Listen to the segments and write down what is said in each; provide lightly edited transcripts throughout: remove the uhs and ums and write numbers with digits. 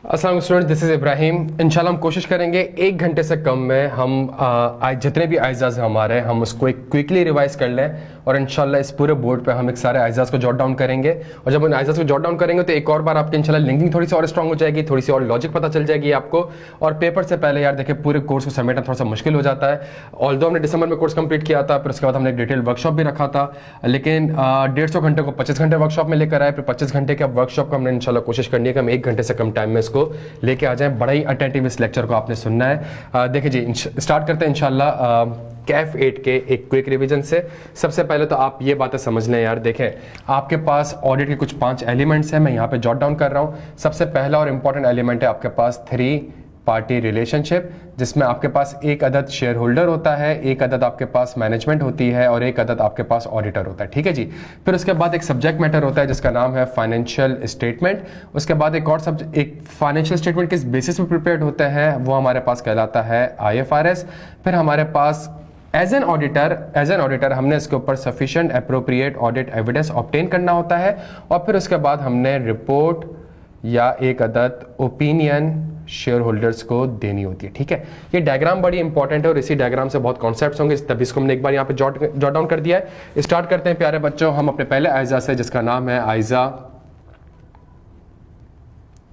अस्सलाम student, this is Ibrahim. इंशाल्लाह हम कोशिश करेंगे 1 घंटे से कम में हम जितने भी आइजाज़ हमारे हम उसको एक क्विकली रिवाइज कर लें और इंशाल्लाह इस पूरे बोर्ड पे हम एक सारे आइजाज़ को जॉट डाउन करेंगे। और जब उन आइजाज़ को जॉट डाउन करेंगे तो एक और बार आपकी इंशाल्लाह लिंकिंग थोड़ी सी और स्ट्रॉन्ग हो जाएगी, थोड़ी सी और लॉजिक पता चल जाएगी आपको। और पेपर से पहले यार देखिए पूरे कोर्स को समेटना थोड़ा सा मुश्किल हो जाता है। ऑल्दो हमने दिसंबर में कोर्स कंप्लीट किया था, फिर उसके बाद हमने एक डिटेल वर्कशॉप भी रखा था, लेकिन 150 घंटे को 25 घंटे वर्कशॉप में लेकर आए। फिर 25 घंटे के वर्कशॉप को हमने इंशाल्लाह कोशिश करनी है कि हम 1 घंटे से कम टाइम में इसको लेके आ जाए। बड़ा ही अटेंटिव इस लेक्चर को आपने सुनना है। देखिए जी, स्टार्ट करते हैं इंशाल्लाह कैफ 8 के एक क्विक रिवीजन से। सबसे पहले तो आप ये बातें समझ लें यार, देखें आपके पास ऑडिट के कुछ 5 एलिमेंट्स हैं, मैं यहाँ पे जॉट डाउन कर रहा हूँ। सबसे पहला और इंपॉर्टेंट एलिमेंट है आपके पास 3 पार्टी रिलेशनशिप, जिसमें आपके पास एक अदद शेयर होल्डर होता है, एक अदद आपके पास मैनेजमेंट होती है और एक अदद आपके पास ऑडिटर होता है। ठीक है जी। फिर उसके बाद एक सब्जेक्ट मैटर होता है जिसका नाम है फाइनेंशियल स्टेटमेंट। उसके बाद एक और एक फाइनेंशियल स्टेटमेंट किस बेसिस पे प्रिपेयर्ड होते हैं वो हमारे पास कहलाता है IFRS। फिर हमारे पास एज एन ऑडिटर हमने इसके ऊपर sufficient appropriate audit evidence obtain करना होता है और फिर उसके बाद हमने रिपोर्ट या एक अदद ओपिनियन शेयर होल्डर्स को देनी होती है। ठीक है, ये डायग्राम बड़ी इंपॉर्टेंट है और इसी डायग्राम से बहुत कॉन्सेप्ट्स होंगे, तभी इसको हमने एक बार यहाँ पे जॉट डाउन कर दिया है। स्टार्ट करते हैं प्यारे बच्चों हम अपने पहले आइजा से, जिसका नाम है आइजा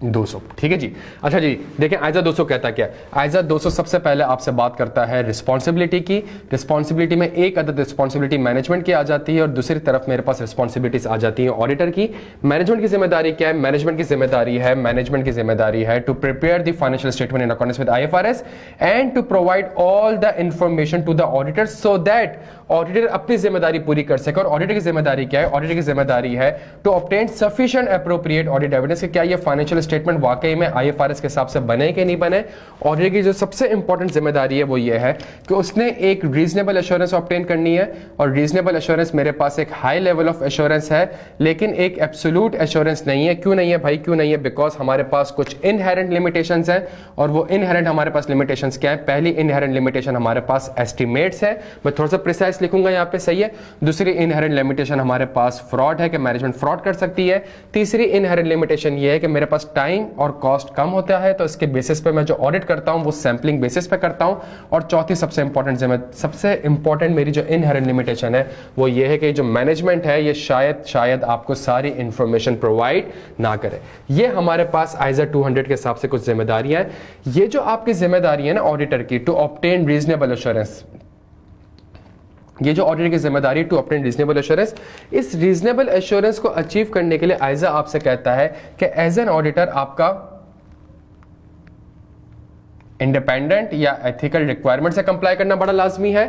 200। ठीक है जी। अच्छा जी, देखें आइजा 200 कहता क्या है। आइजा 200 सबसे पहले आपसे बात करता है रिस्पॉन्सिबिलिटी की। रिस्पॉन्सिबिलिटी में एक अदद रिस्पॉन्सिबिलिटी मैनेजमेंट की आ जाती है और दूसरी तरफ मेरे पास रिस्पॉन्सिबिलिटीज आ जाती है ऑडिटर की। मैनेजमेंट की जिम्मेदारी क्या है? मैनेजमेंट की जिम्मेदारी है to prepare the financial statement in accordance with IFRS and to provide all the information to the auditor so that auditor अपनी जिम्मेदारी पूरी कर सके। और ऑडिटर की जिम्मेदारी क्या है? ऑडिटर की जिम्मेदारी है to obtain sufficient appropriate audit evidence कि क्या ये फाइनेंशियल स्टेटमेंट वाकई में IFRS के हिसाब से बने कि नहीं बने। ऑडिटर की जो सबसे इंपॉर्टेंट जिम्मेदारी है वो ये है कि उसने एक रीजनेबल एश्योरेंस ऑब्टेन करनी है। और रीजनेबल एश्योरेंस मेरे पास एक हाई लेवल ऑफ एश्योरेंस है, लेकिन एक एब्सोल्यूट एश्योरेंस नहीं है। क्यों नहीं है भाई, क्यों नहीं है? बिकॉज हमारे पास कुछ इनहेरेंट लिमिटेशंस हैं और वो इनहेरेंट हमारे पास लिमिटेशंस क्या है? पहली इनहेरेंट लिमिटेशन हमारे पास एस्टिमेट्स है, मैं थोड़ा सा प्रिसाइज लिखूंगा यहाँ पे, सही है। दूसरी इनहेरेंट लिमिटेशन हमारे पास फ्रॉड है कि मैनेजमेंट फ्रॉड कर सकती है। तीसरी इनहेरेंट लिमिटेशन ये है कि मेरे पास टाइम और कॉस्ट कम होता है, तो इसके बेसिस पे मैं जो ऑडिट करता हूं वो सैंपलिंग बेसिस पे करता हूं। और चौथी सबसे इंपॉर्टेंट मेरी जो इनहेरेंट लिमिटेशन है वो ये है कि जो मैनेजमेंट है ये शायद आपको सारी इंफॉर्मेशन प्रोवाइड ना करे। ये हमारे पास आइजा 200 के हिसाब से कुछ जिम्मेदारियां हैं। ये जो आपकी जिम्मेदारी है ना ऑडिटर की, टू ऑब्टेन रीजनेबल एश्योरेंस, ये जो ऑडिटर की जिम्मेदारी टू ऑब्टेन रीजनेबल एश्योरेंस, इस रीजनेबल एश्योरेंस को अचीव करने के लिए आइजा आपसे कहता है कि एज एन ऑडिटर आपका इंडिपेंडेंट या एथिकल रिक्वायरमेंट से कंप्लाई करना बड़ा लाजमी है।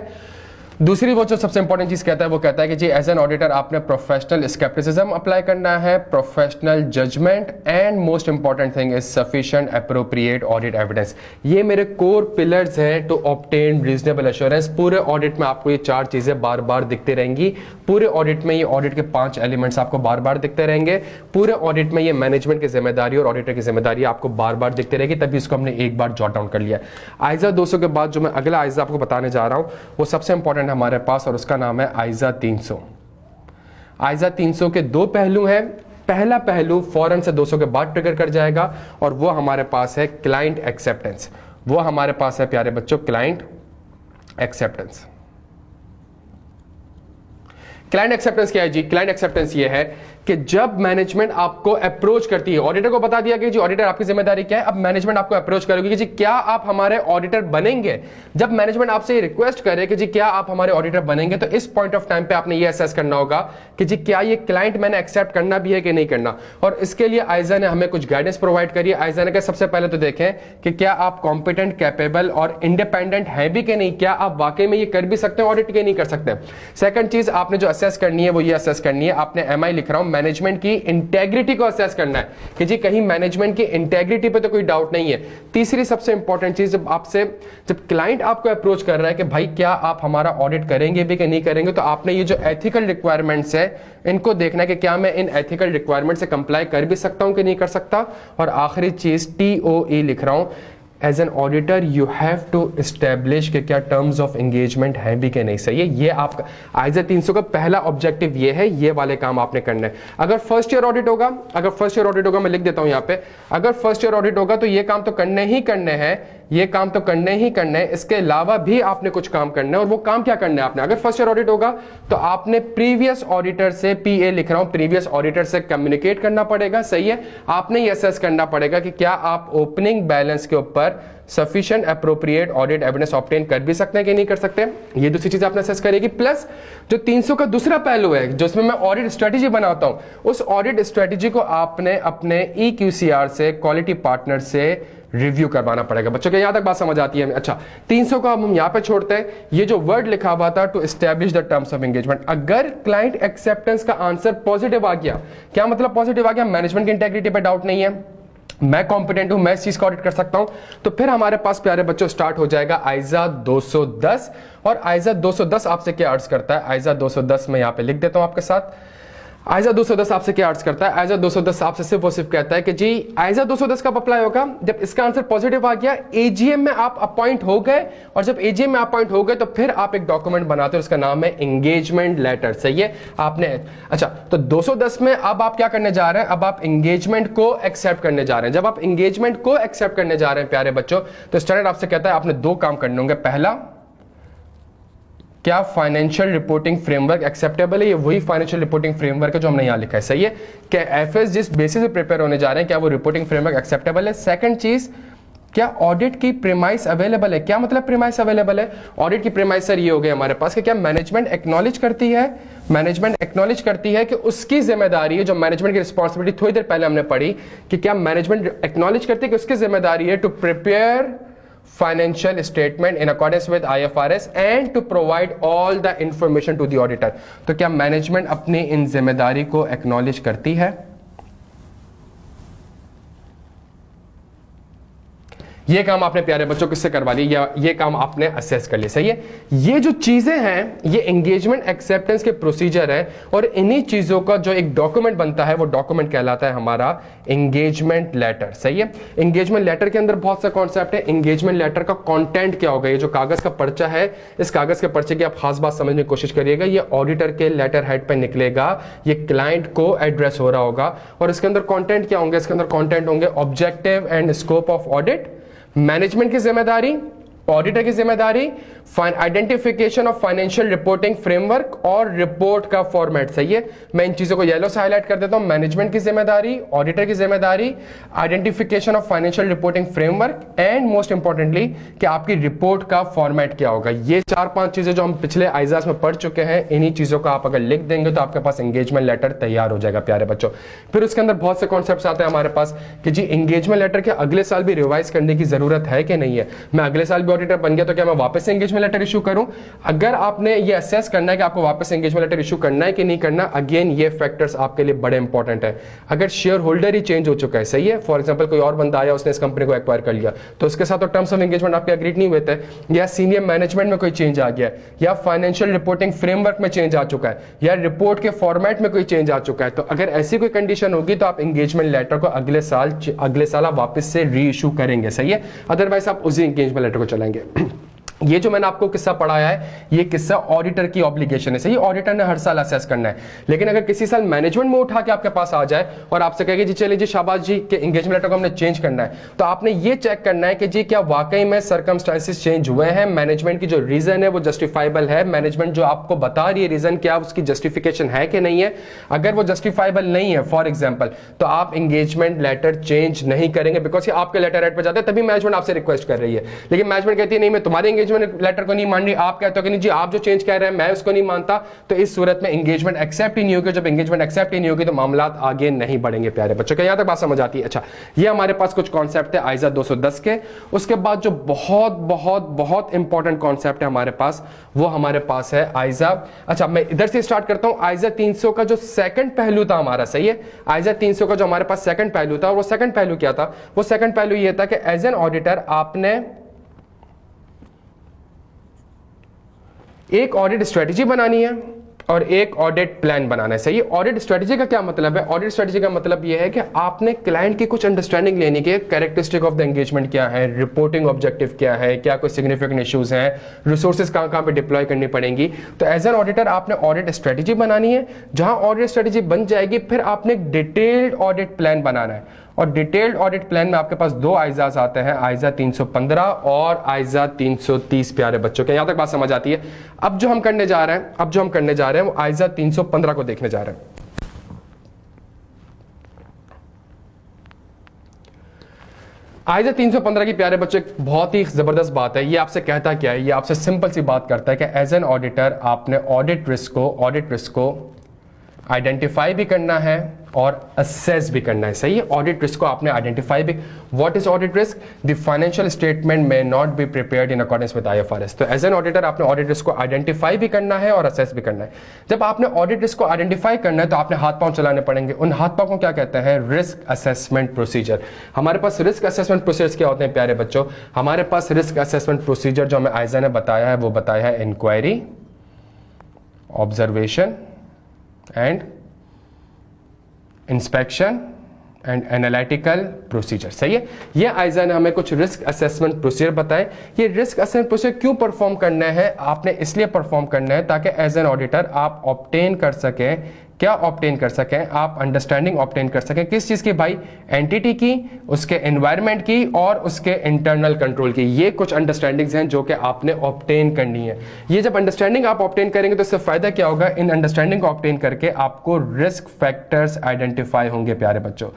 दूसरी वो जो सबसे इंपॉर्टेंट चीज कहता है वो कहता है कि जी एज एन ऑडिटर आपने प्रोफेशनल स्केप्टिसिज्म अप्लाई करना है, professional judgement and most important thing is sufficient appropriate audit evidence. ये मेरे कोर पिलर्स हैं टू ऑब्टेन रीजनेबल एश्योरेंस। पूरे ऑडिट में आपको ये 4 चीजें बार बार दिखती रहेंगी। पूरे ऑडिट में ये ऑडिट के 5 एलिमेंट्स आपको बार बार दिखते रहेंगे। पूरे ऑडिट में ये मैनेजमेंट की जिम्मेदारी और ऑडिटर की जिम्मेदारी आपको बार बार दिखती रहेगी, तभी इसको हमने एक बार जॉट डाउन कर लिया। आइजा 200 के बाद जो मैं अगला आइजा आपको बताने जा रहा हूं वो सबसे इंपॉर्टेंट हमारे पास और उसका नाम है आइजा 300। आइजा 300 के 2 पहलू हैं। पहला पहलू फौरन से 200 के बाद ट्रिगर कर जाएगा और वो हमारे पास है क्लाइंट एक्सेप्टेंस। वो हमारे पास है प्यारे बच्चों क्लाइंट एक्सेप्टेंस। क्लाइंट एक्सेप्टेंस क्या है जी? क्लाइंट एक्सेप्टेंस ये है कि जब मैनेजमेंट आपको अप्रोच करती है, ऑडिटर को बता दिया कि जी ऑडिटर आपकी जिम्मेदारी क्या है, अब मैनेजमेंट आपको अप्रोच करेगी कि जी क्या आप हमारे ऑडिटर बनेंगे। जब मैनेजमेंट आपसे ये रिक्वेस्ट करे कि जी क्या आप हमारे ऑडिटर बनेंगे, तो इस पॉइंट ऑफ टाइम पे आपने ये असेस करना होगा कि जी क्या ये क्लाइंट मैंने एक्सेप्ट करना भी है कि नहीं करना। और इसके लिए आइजा ने हमें कुछ गाइडेंस प्रोवाइड करी है। आइजा ने कहा सबसे पहले तो देखें कि क्या आप कॉम्पिटेंट, कैपेबल और इंडिपेंडेंट है भी कि नहीं, क्या आप वाकई में ये कर भी सकते हैं ऑडिट के नहीं कर सकते। सेकंड चीज आपने जो असेस करनी है वो ये असेस करनी है, आपने MI लिख रहा हूं, मैनेजमेंट की इंटेग्रिटी को असेस करना है कि जी कहीं मैनेजमेंट की इंटेग्रिटी पे तो कोई डाउट नहीं है। तीसरी सबसे इंपॉर्टेंट चीज, जब क्लाइंट आपको अप्रोच कर रहा है कि भाई क्या आप हमारा ऑडिट करेंगे भी कि नहीं करेंगे, तो आपने ये जो एथिकल रिक्वायरमेंट्स है इनको देखना है कि क्या मैं इन एथिकल रिक्वायरमेंट से कंप्लाई कर भी सकता हूं कि नहीं कर सकता। और आखिरी चीज TOE लिख रहा हूं, as an auditor you have to establish कि क्या टर्म्स ऑफ एंगेजमेंट है भी कि नहीं, सही है। ये आपका आईजा 300 का पहला ऑब्जेक्टिव ये है, ये वाले काम आपने करना है। अगर फर्स्ट ईयर ऑडिट होगा, मैं लिख देता हूं यहां पे, अगर फर्स्ट ईयर ऑडिट होगा तो ये काम तो करने ही करने हैं, ये काम तो करने ही करने हैं, इसके अलावा भी आपने कुछ काम करना है। और वो काम क्या करना है आपने, अगर फर्स्ट ईयर ऑडिट होगा तो आपने प्रीवियस ऑडिटर से, पीए लिख रहा हूं, प्रीवियस ऑडिटर से कम्युनिकेट करना पड़ेगा, सही है। आपने ये असेस करना पड़ेगा कि क्या आप ओपनिंग बैलेंस के ऊपर sufficient appropriate audit evidence obtain कर भी सकते हैं कि नहीं कर सकते, ये दूसरी चीज आपने असेस करेगी। प्लस जो 300 का दूसरा पहलू है जिसमें मैं ऑडिट स्ट्रेटेजी बनाता हूं, उस ऑडिट स्ट्रेटेजी को आपने अपने EQCR से, क्वालिटी पार्टनर से रिव्यू करवाना पड़ेगा। बच्चों के यहां तक बात समझ आती है। अच्छा, 300 का हम यहां पे छोड़ते हैं। ये जो वर्ड लिखा हुआ था to establish the terms of engagement, अगर क्लाइंट एक्सेप्टेंस का आंसर पॉजिटिव आ गया, क्या मतलब पॉजिटिव आ गया, मैनेजमेंट की इंटेग्रिटी पे डाउट नहीं है, मैं कॉम्पिटेंट हूं, मैं इस चीज को ऑडिट कर सकता हूं, तो फिर हमारे पास प्यारे बच्चों स्टार्ट हो जाएगा आईजा 210। और आईजा 210 आपसे क्या अर्ज करता है, आईजा 210 मैं यहां पे लिख देता हूं आपके साथ। आईजा 210 आपसे क्या अर्ज करता है, आईजा 210 आपसे सिर्फ और सिर्फ कहता है कि जी आईजा 210 कब अप्लाई होगा, जब इसका आंसर पॉजिटिव आ गया, एजीएम में आप अपॉइंट हो गए, और जब एजीएम में अपॉइंट हो गए तो फिर आप एक डॉक्यूमेंट बनाते हो, उसका नाम है एंगेजमेंट लेटर, सही है आपने। अच्छा, तो 210 में अब आप क्या करने जा रहे हैं, अब आप एंगेजमेंट को एक्सेप्ट करने जा रहे हैं। जब आप एंगेजमेंट को एक्सेप्ट करने जा रहे हैं प्यारे बच्चों, तो स्टैंडर्ड आपसे कहता है आपने दो काम करने होंगे। पहला, क्या फाइनेंशियल रिपोर्टिंग फ्रेमवर्क एक्सेप्टेबल है, ये वही फाइनेंशियल रिपोर्टिंग फ्रेमवर्क है जो हमने यहां लिखा है, सही है। क्या एफएस जिस बेसिस पे प्रिपेयर होने जा रहे हैं, क्या वो रिपोर्टिंग फ्रेमवर्क एक्सेप्टेबल है। सेकंड चीज, क्या ऑडिट की प्रीमाइस अवेलेबल है। क्या मतलब प्रीमाइस अवेलेबल है, ऑडिट की प्रीमाइस सर ये हो गई हमारे पास कि क्या मैनेजमेंट एक्नॉलेज करती है, मैनेजमेंट एक्नॉलेज करती है कि उसकी जिम्मेदारी है, जो मैनेजमेंट की रिस्पॉन्सिबिलिटी थोड़ी देर पहले हमने पढ़ी, कि क्या मैनेजमेंट एक्नॉलेज करती है कि उसकी जिम्मेदारी है to prepare financial statement in accordance with IFRS and to provide all the information to the auditor। तो क्या मैनेजमेंट अपनी इन जिम्मेदारी को एक्नॉलेज करती है, ये काम आपने प्यारे बच्चों किससे करवा लिया, या ये काम आपने असेस कर लिया, सही है। ये जो चीजें हैं ये एंगेजमेंट एक्सेप्टेंस के प्रोसीजर है, और इन्हीं चीजों का जो एक डॉक्यूमेंट बनता है वो डॉक्यूमेंट कहलाता है हमारा एंगेजमेंट लेटर, सही है। एंगेजमेंट लेटर के अंदर बहुत सा कॉन्सेप्ट है। एंगेजमेंट लेटर का कंटेंट क्या होगा, ये जो कागज का पर्चा है, इस कागज के पर्चे की आप खास बात समझने की कोशिश करिएगा। ये ऑडिटर के लेटर हेड पे निकलेगा, ये क्लाइंट को एड्रेस हो रहा होगा, और इसके अंदर कंटेंट क्या होंगे, इसके अंदर कंटेंट होंगे objective and scope of audit, management की जिम्मेदारी, ऑडिटर की जिम्मेदारी, identification of financial reporting framework और रिपोर्ट का फॉर्मेट, सही है। मैं इन चीजों को येलो से हाईलाइट कर देता हूं, मैनेजमेंट की जिम्मेदारी, ऑडिटर की जिम्मेदारी, identification of financial reporting framework, and most importantly कि आपकी रिपोर्ट का फॉर्मेट क्या होगा। ये 4-5 चीजें जो हम पिछले आइजाज में पढ़ चुके हैं, इन्हीं चीजों का आप अगर लिख देंगे तो आपके पास एंगेजमेंट लेटर तैयार हो जाएगा प्यारे बच्चों। फिर उसके अंदर बहुत से कॉन्सेप्ट आते हैं हमारे पास कि जी एंगेजमेंट लेटर के अगले साल भी रिवाइज करने की जरूरत है कि नहीं है। मैं अगले साल भी ऑडिटर बन गया तो क्या मैं वापस एंगेजमेंट लेटर इशू करूं। अगर आपने ये असेस करना है कि आपको वापस एंगेजमेंट लेटर इशू करना है कि नहीं करना, अगेन ये फैक्टर्स आपके लिए बड़े इंपॉर्टेंट है। अगर शेयर होल्डर ही चेंज हो चुका है, सही है, फॉर एग्जांपल कोई और बंदा आया उसने इस कंपनी को एक्वायर कर लिया, तो उसके साथ तो टर्म्स ऑफ एंगेजमेंट आपके एग्रीड नहीं हुए थे, या सीनियर मैनेजमेंट में कोई चेंज आ गया, या फाइनेंशियल रिपोर्टिंग फ्रेमवर्क में चेंज आ चुका है, या रिपोर्ट के फॉर्मेट में कोई चेंज आ चुका है, तो अगर ऐसी कोई कंडीशन होगी तो आप एंगेजमेंट लेटर को अगले साल आप वापस से री इशू करेंगे, सही है। अदरवाइज आप उसी एंगेजमेंट लेटर को चलाएंगे। ये जो मैंने आपको किस्सा पढ़ाया है, ये किस्सा ऑडिटर की ऑब्लिगेशन है, सही। ऑडिटर ने हर साल असेस करना है, लेकिन अगर किसी साल मैनेजमेंट में उठा के आपके पास आ जाए और आपसे कहेगी जी चलिए जी शाबाश जी के एंगेजमेंट लेटर को हमने चेंज करना है, तो आपने ये चेक करना है कि जी क्या वाकई में सर्कमस्टांसेस चेंज हुए हैं, मैनेजमेंट की जो रीजन है वो जस्टिफाइबल है, मैनेजमेंट जो आपको बता रही है रीजन क्या उसकी जस्टिफिकेशन है कि नहीं है। अगर वो जस्टिफाइबल नहीं है फॉर एग्जाम्पल, तो आप एंगेजमेंट लेटर चेंज नहीं करेंगे, बिकॉज आपके लेटर हेड पर जाते हैं तभी मैनेजमेंट आपसे रिक्वेस्ट कर रही है। लेकिन मैनेजमेंट कहती है नहीं मैं तुम्हारे एंगेजमेंट लेटर को नहीं मान रही, आप कहते हो कि नहीं जी आप जो चेंज कह रहे हैं मैं उसको नहीं मानता, तो इस सूरत में एंगेजमेंट एक्सेप्ट ही नहीं होगी। जब एंगेजमेंट एक्सेप्ट ही नहीं होगी तो मामला आगे नहीं बढ़ेंगे प्यारे बच्चों। क्या यहां तक बात समझ आती है। अच्छा, ये हमारे पास कुछ कॉन्सेप्ट है आइजा 210 के। उसके बाद जो बहुत बहुत बहुत इंपॉर्टेंट कॉन्सेप्ट है हमारे पास, वो हमारे पास है आइजा, अच्छा मैं इधर से स्टार्ट करता हूं, आइजा 300 का जो सेकंड पहलू था हमारा, सही है। आइजा 300 का जो हमारे पास सेकंड पहलू था, वो सेकंड पहलू क्या था, वो सेकंड पहलू ये था कि एज एन ऑडिटर आपने एक ऑडिट स्ट्रेटेजी बनानी है, और एक ऑडिट प्लान बनाना है। सही है। ऑडिट स्ट्रेटजी का क्या मतलब है? ऑडिट स्ट्रेटजी का मतलब यह है कि आपने क्लाइंट की कुछ अंडरस्टैंडिंग लेनी की, कैरेक्टरिस्टिक ऑफ द एंगेजमेंट क्या है, रिपोर्टिंग ऑब्जेक्टिव क्या है, क्या कोई सिग्निफिकेंट इश्यूज हैं, रिसोर्सेज कहां कहां पे डिप्लॉय करनी पड़ेंगी। तो एज एन ऑडिटर आपने ऑडिट स्ट्रेटजी बनानी है। जहां ऑडिट स्ट्रेटजी बन जाएगी फिर आपने एक डिटेल्ड ऑडिट प्लान बनाना है। और डिटेल्ड ऑडिट प्लान में आपके पास दो आइजाज आते हैं, आइजा 315 और आइजा 330। प्यारे बच्चों के यहां तक बात समझ आती है? अब जो हम करने जा रहे हैं वो आइजा 315 को देखने जा रहे हैं। आइजा 315 की प्यारे बच्चों एक बहुत ही जबरदस्त बात है। ये आपसे कहता क्या है? ये आपसे सिंपल सी बात करता है कि एज एन ऑडिटर आपने ऑडिट रिस्क को आइडेंटिफाई भी करना है और असेस भी करना है। सही है। ऑडिट रिस्क को आपने आइडेंटिफाई भी। What is audit risk? The financial statement may not be prepared in accordance with IFRS. तो एज एन ऑडिटर आपने ऑडिट रिस्क को आइडेंटिफाई भी करना है और असेस भी करना है। जब आपने ऑडिट रिस्क को आइडेंटिफाई करना है तो आपने हाथ पांव चलाने पड़ेंगे। उन हाथ पांव को क्या कहते हैं? Risk assessment procedure. हमारे पास रिस्क असेसमेंट प्रोसीजर क्या होते हैं प्यारे बच्चों? हमारे पास रिस्क असेसमेंट प्रोसीजर जो हमें आइजा ने बताया है वो बताया है inquiry, observation and inspection and analytical procedure. सही है। ये आइजा ने हमें कुछ रिस्क असेसमेंट प्रोसीजर बताए। ये रिस्क असेसमेंट प्रोसीजर क्यों परफॉर्म करना है? आपने इसलिए परफॉर्म करना है ताकि एज एन ऑडिटर आप ऑब्टेन कर सकें, क्या ऑब्टेन कर सकें? आप अंडरस्टैंडिंग ऑब्टेन कर सकें। किस चीज की भाई? एंटिटी की, उसके एनवायरनमेंट की और उसके इंटरनल कंट्रोल की। ये कुछ अंडरस्टैंडिंग्स हैं जो कि आपने ऑब्टेन करनी है। ये जब अंडरस्टैंडिंग आप ऑब्टेन करेंगे तो इससे फायदा क्या होगा? इन अंडरस्टैंडिंग को ऑब्टेन करके आपको रिस्क फैक्टर्स आइडेंटिफाई होंगे प्यारे बच्चों।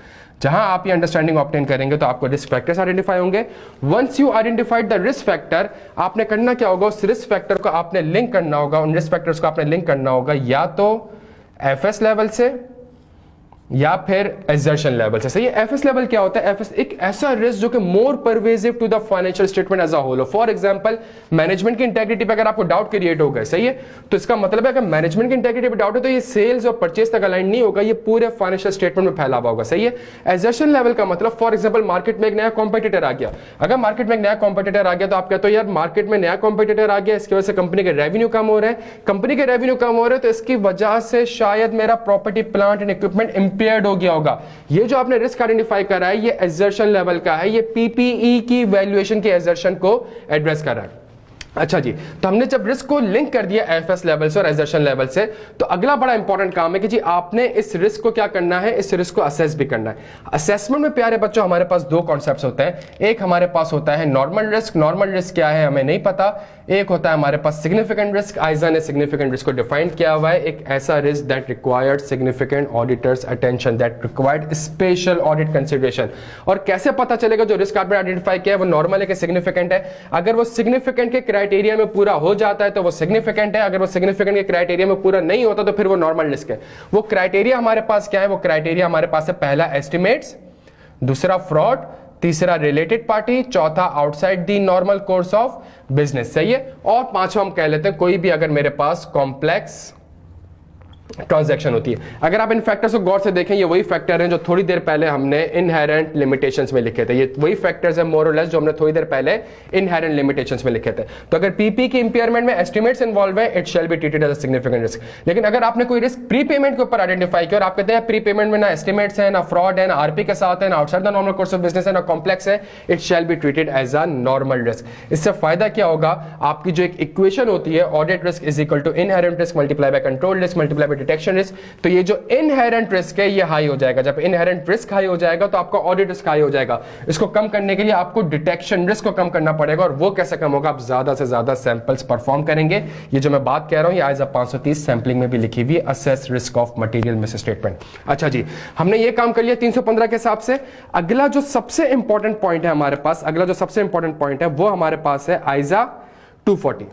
जहां आप ये अंडरस्टैंडिंग ऑब्टेन करेंगे तो आपको रिस्क फैक्टर्स आइडेंटिफाई होंगे। Once you identified the risk factor, आपने करना क्या होगा? उस रिस्क फैक्टर को आपने लिंक करना होगा, उन रिस्क फैक्टर्स को आपने लिंक करना होगा या तो एफएस लेवल से या फिर एजर्शन लेवल से। सही है। एफएस लेवल क्या होता है? एफएस एक ऐसा रिस्क जो कि more pervasive to the financial statement as a whole हो। फॉर एग्जांपल मैनेजमेंट की इंटेग्रिटी पे अगर आपको डाउट क्रिएट हो गए, सही है, तो इसका मतलब है अगर मैनेजमेंट की इंटेग्रिटी पे डाउट है तो ये सेल्स और परचेज तक अलाइन नहीं होगा, ये पूरे फाइनेंशियल स्टेटमेंट में फैला हुआ होगा। सही है। एजर्शन लेवल का मतलब फॉर एग्जांपल मार्केट में एक नया कॉम्पिटिटर आ गया। अगर मार्केट में एक नया कॉम्पिटिटर आ गया तो आप कहते हो यार मार्केट में नया कॉम्पिटिटर आ गया, इसकी वजह से कंपनी के रेवेन्यू कम हो रहे हैं, कंपनी के रेवेन्यू कम हो रहे हैं तो इसकी वजह से शायद मेरा property plant and equipment impaired हो गया होगा। ये जो आपने रिस्क आइडेंटिफाई करा है ये एजर्शन लेवल का है, ये पीपीई की वैल्यूएशन के एजर्शन को एड्रेस कर रहा है। अच्छा जी, तो हमने जब रिस्क को लिंक कर दिया एफएस लेवल से और एजर्शन लेवल से, तो अगला बड़ा इंपॉर्टेंट काम है कि जी आपने इस रिस्क को क्या करना है? इस रिस्क को असेस भी करना है। असेसमेंट में प्यारे बच्चों हमारे पास दो कॉन्सेप्ट्स होते हैं। एक हमारे पास होता है नॉर्मल रिस्क। नॉर्मल रिस्क क्या है हमें नहीं पता। एक होता है हमारे पास सिग्निफिकेंट रिस्क। आइजा ने सिग्निफिकेंट रिस्क को डिफाइन किया हुआ है, एक ऐसा risk that required significant auditors attention, that required special audit consideration. और कैसे पता चलेगा जो रिस्क आपने आइडेंटिफाई किया है वो नॉर्मल है कि सिग्निफिकेंट है? अगर वो सिग्निफिकेंट के क्राइटेरिया में पूरा हो जाता है तो वो सिग्निफिकेंट है, अगर वो सिग्निफिकेंट के क्राइटेरिया में पूरा नहीं होता तो फिर वो नॉर्मल रिस्क है। वो क्राइटेरिया हमारे पास क्या है? वो क्राइटेरिया हमारे पास है, पहला एस्टिमेट्स, दूसरा फ्रॉड, तीसरा रिलेटेड पार्टी, चौथा outside the normal course of business. सही है। और पांचवा हम कह लेते हैं कोई भी अगर मेरे पास कॉम्प्लेक्स ट्रांजैक्शन होती है। अगर आप इन फैक्टर्स को गौर से देखें, ये वही फैक्टर हैं जो थोड़ी देर पहले हमने इनहेरेंट लिमिटेशंस में लिखे थे। ये वही फैक्टर्स हैं मोर और लेस जो हमने थोड़ी देर पहले इनहेरेंट लिमिटेशंस में लिखे थे। तो अगर पीपी की इंपेयरमेंट में एस्टिमेट्स इन्वॉल्व है, it shall be treated as a significant risk. लेकिन अगर आपने कोई रिस्क प्री पेमेंट के ऊपर आइडेंटिफाई किया और आप कहते हैं प्री पेमेंट में ना एस्टिमेट्स है, ना फ्रॉड है, ना आरपी के साथ है, ना outside the normal course of business है, ना कॉम्प्लेक्स है, it shall be treated as a normal risk. इससे फायदा क्या होगा? आपकी जो एक इक्वेशन होती है audit risk is equal to inherent risk multiply by control risk multiply by detection risk. तो ये जो इनहेरेंट रिस्क है ये हाई हो जाएगा। जब इनहेरेंट रिस्क हाई हो जाएगा तो आपका ऑडिट रिस्क हाई हो जाएगा। इसको कम करने के लिए आपको डिटेक्शन रिस्क को कम करना पड़ेगा। और वो कैसे कम होगा? आप ज्यादा से ज्यादा सैंपल्स परफॉर्म करेंगे। ये जो मैं बात कह रहा हूं ये आइजा 530 सैंपलिंग में भी लिखी हुई है, assess risk of material miss statement. अच्छा जी, हमने ये काम कर लिया 315 के हिसाब से। अगला जो सबसे इंपॉर्टेंट पॉइंट है हमारे पास, अगला जो सबसे इंपॉर्टेंट पॉइंट है वो हमारे पास है आइजा 240।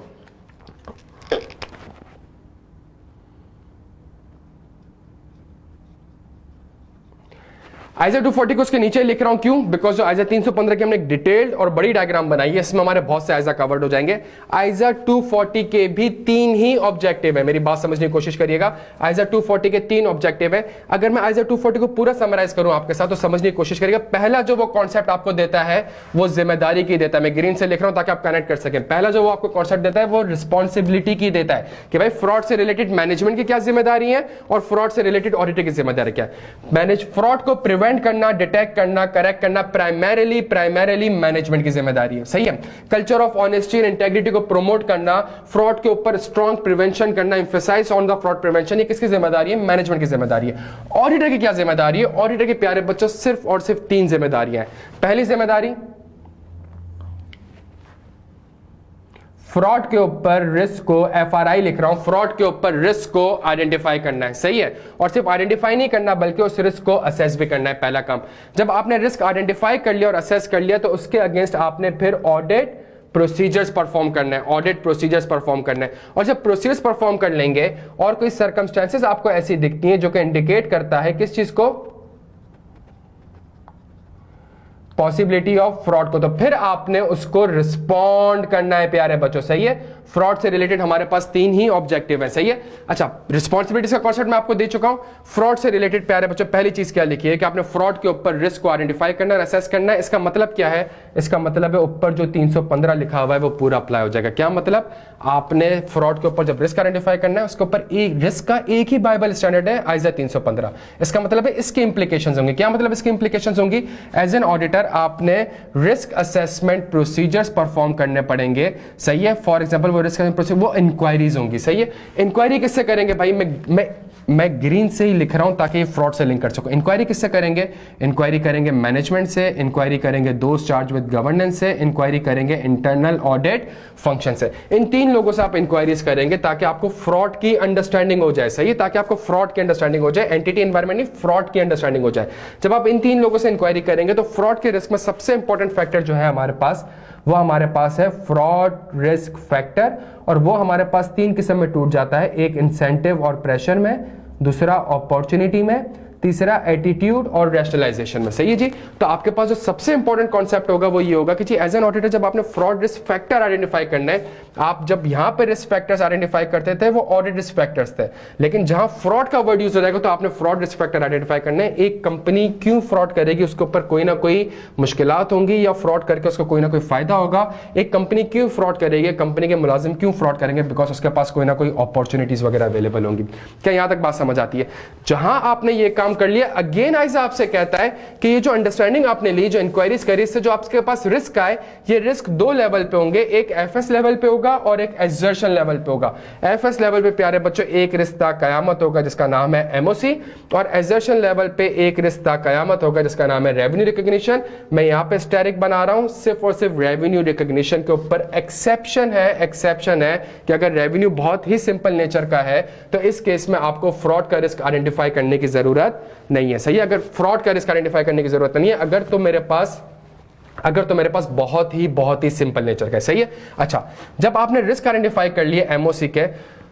आइजा 240 को उसके नीचे लिख रहा हूं, क्यों? बिकॉज जो आइजा 315 की हमने एक डिटेल्ड और बड़ी डायग्राम बनाई है, इसमें हमारे बहुत से आइजा कवर्ड हो जाएंगे। आइजा 240 के भी 3 ही ऑब्जेक्टिव है, मेरी बात समझने की कोशिश करिएगा। आइजा 240 के 3 ऑब्जेक्टिव है। अगर मैं आइजा 240 को पूरा समराइज करूं आपके साथ तो समझने की कोशिश करिएगा। पहला जो वो कॉन्सेप्ट आपको देता है वो जिम्मेदारी की देता है, मैं ग्रीन से लिख रहा हूं ताकि आप कनेक्ट कर सकें। पहला जो वो आपको कॉन्सेप्ट देता है वो रिस्पॉन्सिबिलिटी की देता है कि भाई फ्रॉड से रिलेटेड मैनेजमेंट की क्या जिम्मेदारी है और फ्रॉड से रिलेटेड ऑडिटर की जिम्मेदारी क्या है। मैनेज फ्रॉड को प्रिवेंट करना, डिटेक्ट करना, करेक्ट करना प्राइमरीली मैनेजमेंट की जिम्मेदारी है, सही है। Culture of honesty and integrity को प्रमोट करना, फ्रॉड के ऊपर स्ट्रॉन्ग प्रिवेंशन करना, emphasise on the fraud prevention, ये किसकी जिम्मेदारी है? मैनेजमेंट की जिम्मेदारी है। ऑडिटर की क्या जिम्मेदारी है? ऑडिटर के प्यारे बच्चों सिर्फ और सिर्फ 3 जिम्मेदारियां हैं। पहली जिम्मेदारी फ्रॉड के ऊपर रिस्क को, FRI लिख रहा हूं, फ्रॉड के ऊपर रिस्क को आइडेंटिफाई करना है, सही है। और सिर्फ आइडेंटिफाई नहीं करना बल्कि उस रिस्क को असेस भी करना है, पहला काम। जब आपने रिस्क आइडेंटिफाई कर लिया और असेस कर लिया तो उसके अगेंस्ट आपने फिर ऑडिट प्रोसीजर्स परफॉर्म करना है, ऑडिट प्रोसीजर्स परफॉर्म करना है। और जब प्रोसीजर्स परफॉर्म कर लेंगे और कोई सर्कमस्टेंसेस आपको ऐसी दिखती हैं जो कि इंडिकेट करता है किस चीज को, पॉसिबिलिटी ऑफ फ्रॉड को, तो फिर आपने उसको रिस्पॉन्ड करना है प्यारे बच्चों, सही है। फ्रॉड से रिलेटेड हमारे पास 3 ही ऑब्जेक्टिव है, सही है। अच्छा, रिस्पॉन्सिबिलिटी का कॉन्सेप्ट मैं आपको दे चुका हूं। फ्रॉड से रिलेटेड प्यारे बच्चों पहली चीज क्या लिखी है कि आपने फ्रॉड के ऊपर रिस्क को आइडेंटिफाई करना है, असेस करना है। इसका मतलब क्या है? इसका मतलब है ऊपर जो 315 लिखा हुआ है वो पूरा अप्लाई हो जाएगा। क्या मतलब? आपने फ्रॉड के ऊपर जब रिस्क आइडेंटिफाई करना है उसके ऊपर रिस्क का एक ही बाइबल स्टैंडर्ड है, आइजा 315। इसका मतलब है इसके इंप्लीकेशंस होंगे। क्या मतलब इसके इंप्लीकेशंस होंगी? एज एन ऑडिटर आपने रिस्क असेसमेंट प्रोसीजर्स परफॉर्म करने पड़ेंगे, सही है। फॉर एग्जांपल वो रिस्क प्रोसीजर, वो इंक्वायरीज होंगी, सही है। इंक्वायरी किससे करेंगे भाई? मैं ग्रीन से ही लिख रहा हूं ताकि फ्रॉड से लिंक कर सकूं। इंक्वायरी किससे करेंगे? इंक्वायरी करेंगे मैनेजमेंट से, इंक्वायरी करेंगे दोस्त चार्ज विद गवर्नेंस से, इंक्वायरी करेंगे इंटरनल ऑडिट फंक्शन से। इन 3 लोगों से आप इंक्वायरीज करेंगे ताकि आपको फ्रॉड की अंडरस्टैंडिंग हो जाए, सही है, ताकि आपको फ्रॉड की अंडरस्टैंडिंग हो जाए, एंटिटी एनवायरमेंट नहीं, फ्रॉड की अंडरस्टैंडिंग हो जाए। जब आप इन 3 लोगों से इंक्वायरी करेंगे तो फ्रॉड के रिस्क में सबसे इंपॉर्टेंट फैक्टर जो है हमारे पास, वो हमारे पास है फ्रॉड रिस्क फैक्टर, और वो हमारे पास 3 किस्म में टूट जाता है। एक इंसेंटिव और प्रेशर में, दूसरा अपॉर्चुनिटी में, तीसरा एटीट्यूड और रैशनलाइजेशन में, सही है जी। तो आपके पास जो सबसे इंपॉर्टेंट कॉन्सेप्ट होगा वो ये होगा कि जी एज एन ऑडिटर जब आपने फ्रॉड रिस्क फैक्टर आइडेंटिफाई करना है, आप जब यहां पे रिस्क फैक्टर्स आइडेंटिफाई करते थे वो ऑडिट रिस्क फैक्टर्स थे, लेकिन जहां फ्रॉड का वर्ड यूज हो जाएगा तो आपने फ्रॉड रिस्क फैक्टर आइडेंटिफाई करना है। एक कंपनी क्यों फ्रॉड करेगी, उसके ऊपर कोई ना कोई मुश्किलात होंगी या फ्रॉड करके उसको कोई ना कोई फायदा होगा। एक कंपनी क्यों फ्रॉड करेगी, कंपनी के मुलाजिम क्यों फ्रॉड करेंगे, बिकॉज उसके पास कोई ना कोई अपॉर्चुनिटीज वगैरह अवेलेबल होंगी। क्या यहां तक बात समझ आती है? जहां आपने ये काम कर लिया, अगेन आइजा आपसे कहता है कि ये जो अंडरस्टैंडिंग आपने ली, जो इंक्वायरीज करी, इससे जो आपके पास रिस्क आए, ये रिस्क 2 लेवल पे होंगे, एक एफएस लेवल पे होगा और एक एजर्शन लेवल पे होगा। एफएस लेवल पे प्यारे बच्चों एक रिश्ता कयामत होगा जिसका नाम है एमओसी, और एजर्शन लेवल पे एक रिश्ता कयामत होगा जिसका नाम है रेवेन्यू रिकॉग्निशन। मैं यहां पे स्टेरिक बना रहा हूं सिर्फ और सिर्फ रेवेन्यू रिकॉग्निशन के ऊपर। एक्सेप्शन है कि अगर रेवेन्यू बहुत ही सिंपल नेचर का है तो इस केस में आपको फ्रॉड का रिस्क आइडेंटिफाई करने की जरूरत नहीं है, सही है। अगर फ्रॉड का रिस्क आइडेंटिफाई करने की जरूरत नहीं है अगर तो मेरे पास बहुत ही सिंपल नेचर का है, सही है। अच्छा, जब आपने रिस्क आइडेंटिफाई कर लिए एमओसी के,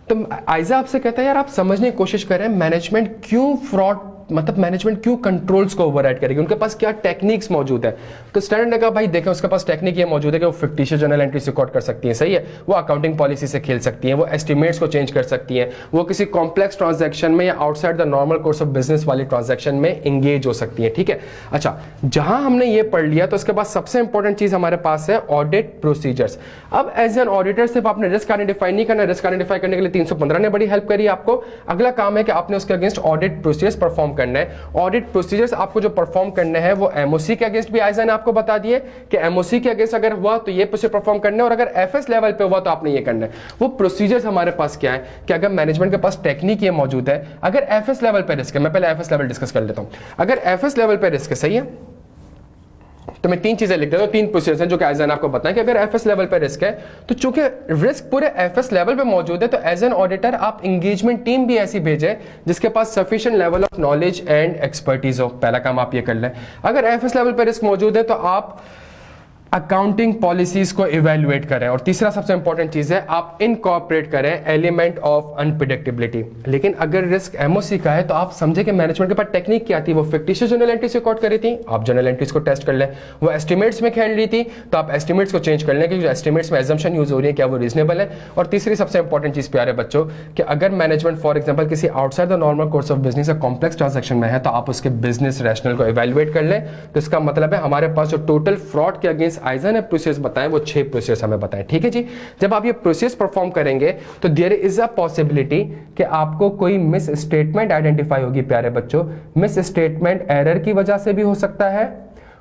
तो आइजा आपसे कहता है यार आप समझने की कोशिश करें मैनेजमेंट क्यों फ्रॉड, मतलब मैनेजमेंट क्यों कंट्रोल्स को ओवरराइड करेगी, उनके पास क्या टेक्निक्स मौजूद है। तो स्टैंडर्ड ने कहा भाई देखें उसके पास टेक्निक ये मौजूद है कि वो फिक्टिशियस जर्नल एंट्रीज रिकॉर्ड कर सकती है, सही है। वो अकाउंटिंग पॉलिसी से खेल सकती हैं, वो एस्टिमेट्स को चेंज कर सकती हैं, वो किसी कॉम्प्लेक्स ट्रांजैक्शन में या outside the normal course of business वाली ट्रांजैक्शन में एंगेज हो सकती है, ठीक है। अच्छा, जहां हमने ये पढ़ लिया तो उसके बाद सबसे इंपॉर्टेंट चीज हमारे पास है ऑडिट प्रोसीजर्स। अब एज एन ऑडिटर सिर्फ आपने रिस्क आइडेंटिफाई नहीं करना, रिस्क आइडेंटिफाई करने के लिए 315 ने बड़ी हेल्प करी आपको। अगला काम है कि आपने उसके अगेंस्ट ऑडिट प्रोसीजर्स परफॉर्म करना है। ऑडिट प्रोसीजर्स आपको जो परफॉर्म करने हैं वो एमओसी के अगेंस्ट भी आइजा ने आपको बता दिए कि एमओसी के अगेंस्ट अगर हुआ तो ये प्रोसीजर परफॉर्म करना है, और अगर एफएस लेवल पे हुआ तो आपने ये करना है। वो प्रोसीजर्स हमारे पास क्या है कि अगर मैनेजमेंट के पास टेक्निक ये मौजूद है, अगर एफएस लेवल पे रिस्क है, मैं पहले एफएस लेवल डिस्कस कर लेता हूं। अगर एफएस लेवल पे रिस्क है, सही है, तो मैं 3 चीजें लिख देता हूं, 3 प्रोसीजर्स हैं जो कि आइजा ने आपको बताया कि अगर एफएस लेवल पे रिस्क है तो चूंकि रिस्क पूरे एफएस लेवल पे मौजूद है तो एज एन ऑडिटर आप एंगेजमेंट टीम भी ऐसी भेजें जिसके पास sufficient level of knowledge and expertise हो। पहला काम आप ये कर लें। अगर एफएस लेवल पे रिस्क मौजूद है तो आप अकाउंटिंग पॉलिसीज को इवेल्युएट करें, और तीसरा सबसे इंपॉर्टेंट चीज है आप इनकॉर्पोरेट करें एलिमेंट ऑफ अनप्रिडिक्टेबिलिटी। लेकिन अगर रिस्क एमओसी का है तो आप समझे कि मैनेजमेंट के पास टेक्निक क्या थी, वो फिक्टिशियस जर्नल एंट्रीज रिकॉर्ड करी थी, आप जर्नल एंट्रीज को टेस्ट कर लें। वो एस्टिमेट्स में खेल रही थी तो आप एस्टिमेट्स को चेंज कर लें कि जो एस्टिमेट्स में एजम्पशन यूज हो रही है क्या वो रीजनेबल है। और तीसरी सबसे इंपॉर्टेंट चीज प्यारे बच्चों कि अगर मैनेजमेंट फॉर एग्जांपल किसी outside the normal course of business या कॉम्प्लेक्स ट्रांजैक्शन में है तो आप उसके बिजनेस रैशनल को इवेल्युएट कर लें। तो इसका मतलब है हमारे पास जो टोटल फ्रॉड के अगेंस्ट आइजा ने प्रोसेस बताएं वो 6 प्रोसेस हमें बताएं। ठीक है जी, जब आप ये प्रोसेस परफॉर्म करेंगे तो देयर इज अ पॉसिबिलिटी कि आपको कोई मिस स्टेटमेंट आइडेंटिफाई होगी प्यारे बच्चों। मिस स्टेटमेंट एरर की वजह से भी हो सकता है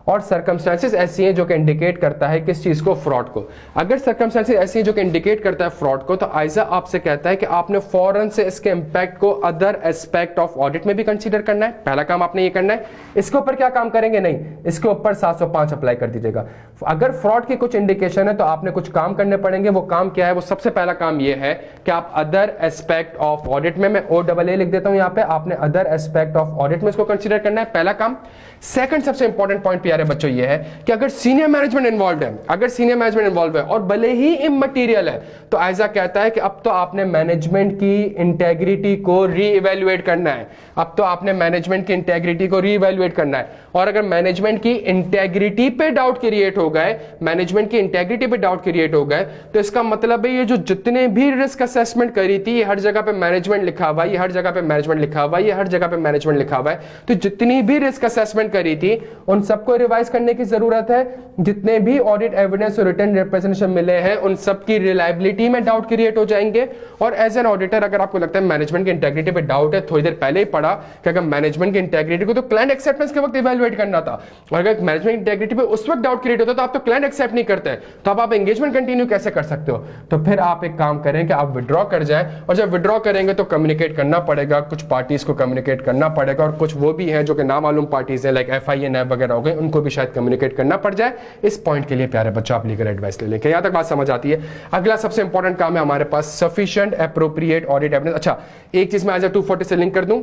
और सर्कमस्टेंसेस ऐसी हैं जो कि इंडिकेट करता है किस चीज को, फ्रॉड को। अगर सर्कमस्टेंसेस ऐसी हैं जो कि इंडिकेट करता है फ्रॉड को तो आइजा आपसे कहता है कि आपने फौरन से इसके इंपैक्ट को अदर एस्पेक्ट ऑफ ऑडिट में भी कंसीडर करना है। पहला काम आपने ये करना है। इसके ऊपर क्या काम करेंगे, नहीं, इसके ऊपर 705 अप्लाई कर दीजिएगा। अगर फ्रॉड की कुछ इंडिकेशन है तो आपने कुछ काम करने पड़ेंगे। वो काम क्या है, वो सबसे पहला काम ये है कि आप अदर एस्पेक्ट ऑफ ऑडिट में, मैं OAA लिख देता हूं यहां पे, आपने अदर एस्पेक्ट ऑफ ऑडिट में इसको कंसीडर करना है, पहला काम। सेकंड सबसे इंपॉर्टेंट पॉइंट प्यारे बच्चों ये है कि अगर सीनियर मैनेजमेंट इन्वॉल्व है, अगर सीनियर मैनेजमेंट इन्वॉल्व है और भले ही इममटीरियल है तो आइजा कहता है कि अब तो आपने मैनेजमेंट की इंटेग्रिटी को रीइवैल्यूएट करना है। अब तो आपने मैनेजमेंट की इंटेग्रिटी को रीइवैल्यूएट करना है। और अगर मैनेजमेंट की इंटेग्रिटी पे डाउट क्रिएट हो गए, मैनेजमेंट की इंटेग्रिटी पे डाउट क्रिएट हो गए तो इसका मतलब है ये जो जितने भी रिस्क असेसमेंट करी थी, ये हर जगह पे मैनेजमेंट लिखा हुआ है, ये हर जगह पे मैनेजमेंट लिखा हुआ है, ये हर जगह पे मैनेजमेंट लिखा हुआ है। तो जितनी भी रिस्क असेसमेंट करी थी उन सबको रिवाइज करने की जरूरत है। जितने भी ऑडिट एविडेंस और रिटर्न रिप्रेजेंटेशन मिले हैं उन सबकी रिलायबिलिटी में डाउट क्रिएट हो जाएंगे। और एज एन ऑडिटर अगर आपको लगता है मैनेजमेंट की इंटेग्रिटी पे डाउट है, थोड़ी देर पहले ही पढ़ा कि अगर मैनेजमेंट की इंटेग्रिटी को तो क्लाइंट एक्सेप्टेंस के वक्त इवैल्यूएट करना था, और अगर मैनेजमेंट इंटेग्रिटी पे उस वक्त डाउट क्रिएट होता तो आप तो क्लाइंट एक्सेप्ट नहीं करते, तो अब आप एंगेजमेंट कंटिन्यू कैसे कर सकते हो। तो फिर आप एक काम करें कि आप विड्रॉ कर जाए, और जब विड्रॉ करेंगे तो कम्युनिकेट करना पड़ेगा, कुछ पार्टीज को कम्युनिकेट करना पड़ेगा, और कुछ वो भी हैं जो कि नामालूम पार्टीज है लाइक FIA NAB वगैरह हो गए, उनको भी शायद कम्युनिकेट करना पड़ जाए। इस पॉइंट के लिए प्यारे बच्चों आप लीगल एडवाइस ले लें। यहां तक बात समझ आती है। अगला सबसे इंपॉर्टेंट काम है हमारे पास सफिशिएंट एप्रोप्रिएट ऑडिट एविडेंस। अच्छा, एक चीज मैं आइजा 240 से लिंक कर दूं,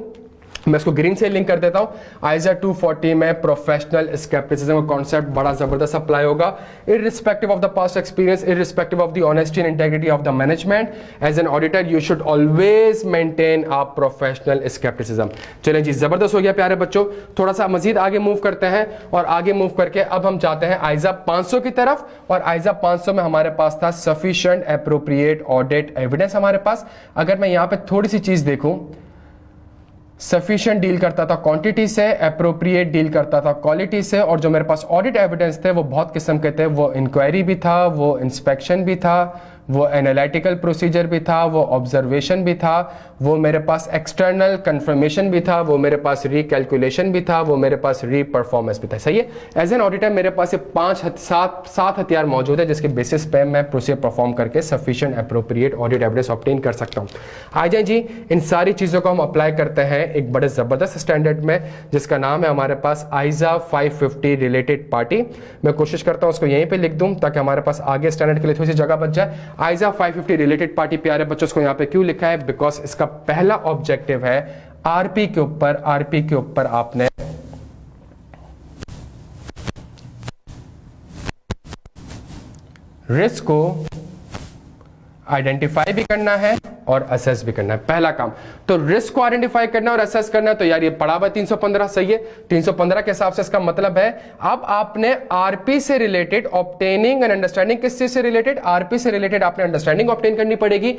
मैं इसको ग्रीन से लिंक कर देता हूं। आइजा 240 में प्रोफेशनल स्केप्टिसिज्म का कॉन्सेप्ट बड़ा जबरदस्त अप्लाई होगा, irrespective of the past experience, irrespective of the honesty and integrity of the management. As an auditor you should always maintain a professional scepticism. चलें जी, जबरदस्त हो गया प्यारे बच्चों। थोड़ा सा मजीद आगे मूव करते हैं, और आगे मूव करके अब हम जाते हैं आइजा 500 की तरफ। और आइजा 500 में हमारे पास था सफिशिएंट एप्रोप्रिएट ऑडिट एविडेंस हमारे पास। अगर मैं यहां पर थोड़ी सी चीज देखूं, सफिशिएंट डील करता था क्वांटिटी से, एप्रोप्रिएट डील करता था क्वालिटी से, और जो मेरे पास ऑडिट एविडेंस थे वो बहुत किस्म के थे। वो इंक्वायरी भी था, वो इंस्पेक्शन भी था, वो एनालिटिकल प्रोसीजर भी था, वो ऑब्जर्वेशन भी था, वो मेरे पास एक्सटर्नल कंफर्मेशन भी था, वो मेरे पास रिकैलकुलेशन भी था, वो मेरे पास रीपरफॉर्मेंस भी था। सही है, एज एन ऑडिटर मेरे पास ये 7 हथियार मौजूद है जिसके बेसिस पे मैं प्रोसीजर परफॉर्म करके sufficient appropriate audit evidence obtain कर सकता हूं। आ जाए जी, इन सारी चीजों को हम अप्लाई करते हैं एक बड़े जबरदस्त स्टैंडर्ड में जिसका नाम है हमारे पास आइजा 550 रिलेटेड पार्टी। मैं कोशिश करता हूं उसको यहीं पे लिख दूं ताकि हमारे पास आगे स्टैंडर्ड के लिए थोड़ी सी जगह बच जाए। आइजा 550 रिलेटेड पार्टी प्यारे बच्चों को यहां पे क्यों लिखा है, बिकॉज इसका पहला ऑब्जेक्टिव है आरपी के ऊपर आपने रिस्क को आइडेंटिफाई भी करना है और असेस भी करना है, पहला काम। तो रिस्क को आइडेंटिफाई करना और असेस करना है, तो यार ये पढ़ा हुआ 315 सही है। 315 के हिसाब से इसका मतलब है अब आपने आरपी से रिलेटेड ऑब्टेनिंग एंड अंडरस्टैंडिंग, किस चीज से रिलेटेड, आरपी से रिलेटेड आपने अंडरस्टैंडिंग ऑब्टेन करनी पड़ेगी।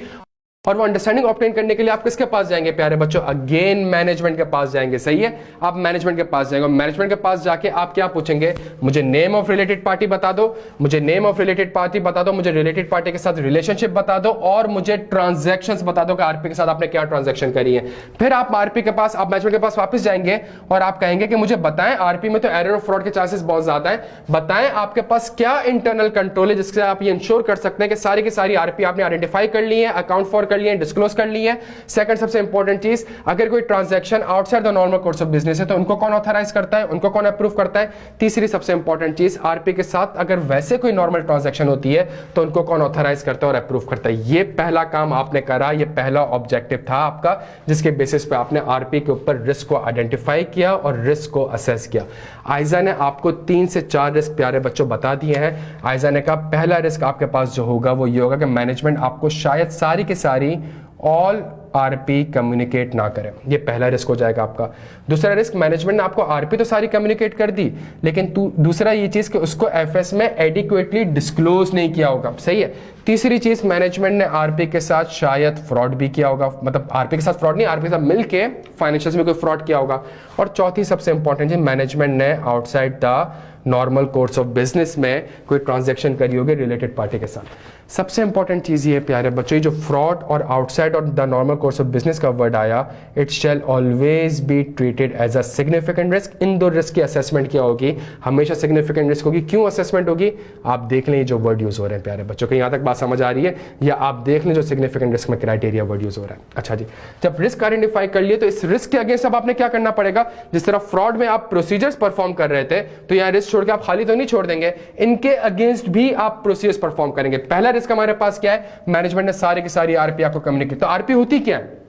और वो अंडरस्टैंडिंग ऑब्टेन करने के लिए आप किसके पास जाएंगे प्यारे बच्चों, अगेन मैनेजमेंट के पास जाएंगे। सही है, आप मैनेजमेंट के पास जाएंगे, मैनेजमेंट के पास जाके आप क्या पूछेंगे, मुझे नेम ऑफ रिलेटेड पार्टी बता दो, मुझे नेम ऑफ रिलेटेड पार्टी बता दो, मुझे रिलेटेड पार्टी के साथ रिलेशनशिप बता दो, और मुझे ट्रांजैक्शंस बता दो कि आरपी के साथ आपने क्या ट्रांजैक्शन करी है। फिर आप आरपी के पास, आप मैनेजमेंट के पास वापस जाएंगे और आप कहेंगे कि मुझे बताएं आरपी में तो एरर और फ्रॉड के चांसेस बहुत ज्यादा है, बताएं आपके पास क्या इंटरनल कंट्रोल है जिससे आप ये इंश्योर कर सकते हैं कि सारी की सारी आरपी आपने आइडेंटिफाई कर ली है, अकाउंट फॉर कर लिए, डिस्क्लोज कर लिए। सेकंड सबसे इंपॉर्टेंट चीज, अगर कोई transaction outside the normal course of business है तो उनको कौन ऑथराइज करता है, उनको कौन अप्रूव करता है। तीसरी सबसे इंपॉर्टेंट चीज, आरपी के साथ अगर वैसे कोई नॉर्मल ट्रांजैक्शन होती है तो उनको कौन ऑथराइज करता है और अप्रूव करता है। ये पहला काम आपने करा, ये पहला ऑब्जेक्टिव था आपका, जिसके बेसिस पे आपने आरपी के ऊपर रिस्क को आइडेंटिफाई किया और रिस्क को असेस किया। आयजा ने आपको 3 से 4 रिस्क प्यारे बच्चों बता दिए हैं। आयजा ने कहा पहला रिस्क आपके पास जो होगा वो ये होगा कि मैनेजमेंट आपको शायद सारी की सारी ऑल आरपी कम्युनिकेट ना करें, ये पहला रिस्क हो जाएगा आपका। दूसरा रिस्क, मैनेजमेंट ने आपको आरपी तो सारी कम्युनिकेट कर दी, लेकिन दूसरा ये चीज कि उसको एफएस में एडिक्वेटली डिस्क्लोज नहीं किया होगा, सही है। तीसरी चीज, मैनेजमेंट ने आरपी के साथ शायद फ्रॉड भी किया होगा, मतलब आरपी के साथ फ्रॉड नहीं, आरपी के साथ मिलके फाइनेंशियल में कोई फ्रॉड किया होगा। और चौथी सबसे इंपॉर्टेंट चीज, मैनेजमेंट ने outside the normal course of business में कोई ट्रांजैक्शन करी होगी रिलेटेड पार्टी के साथ। सबसे इंपॉर्टेंट चीज ये प्यारे बच्चों, जो फ्रॉड और आउटसाइड और the normal course of business का वर्ड आया, it shall always be treated as a significant risk. इन दो रिस्क की असेसमेंट क्या होगी, हमेशा सिग्निफिकेंट रिस्क होगी। क्यों असेसमेंट होगी, आप देख लें जो वर्ड यूज हो रहे हैं प्यारे बच्चों, कहीं यहां तक बात समझ आ रही है, या आप देख लें जो सिग्निफिकेंट रिस्क में क्राइटेरिया वर्ड यूज हो रहा है। अच्छा जी, जब रिस्क आइडेंटिफाई कर लिए तो इस रिस्क के अगेंस्ट अब आपने क्या करना पड़ेगा। जिस तरह फ्रॉड में आप प्रोसीजर्स परफॉर्म कर रहे थे, तो यहां रिस्क छोड़ के आप खाली तो नहीं छोड़ देंगे, इनके अगेंस्ट भी आप प्रोसीजर्स परफॉर्म करेंगे। पहला रिस्क हमारे पास क्या है, मैनेजमेंट ने सारी की सारी आरपी आपको कम्युनिकेट। तो आरपी होती क्या है,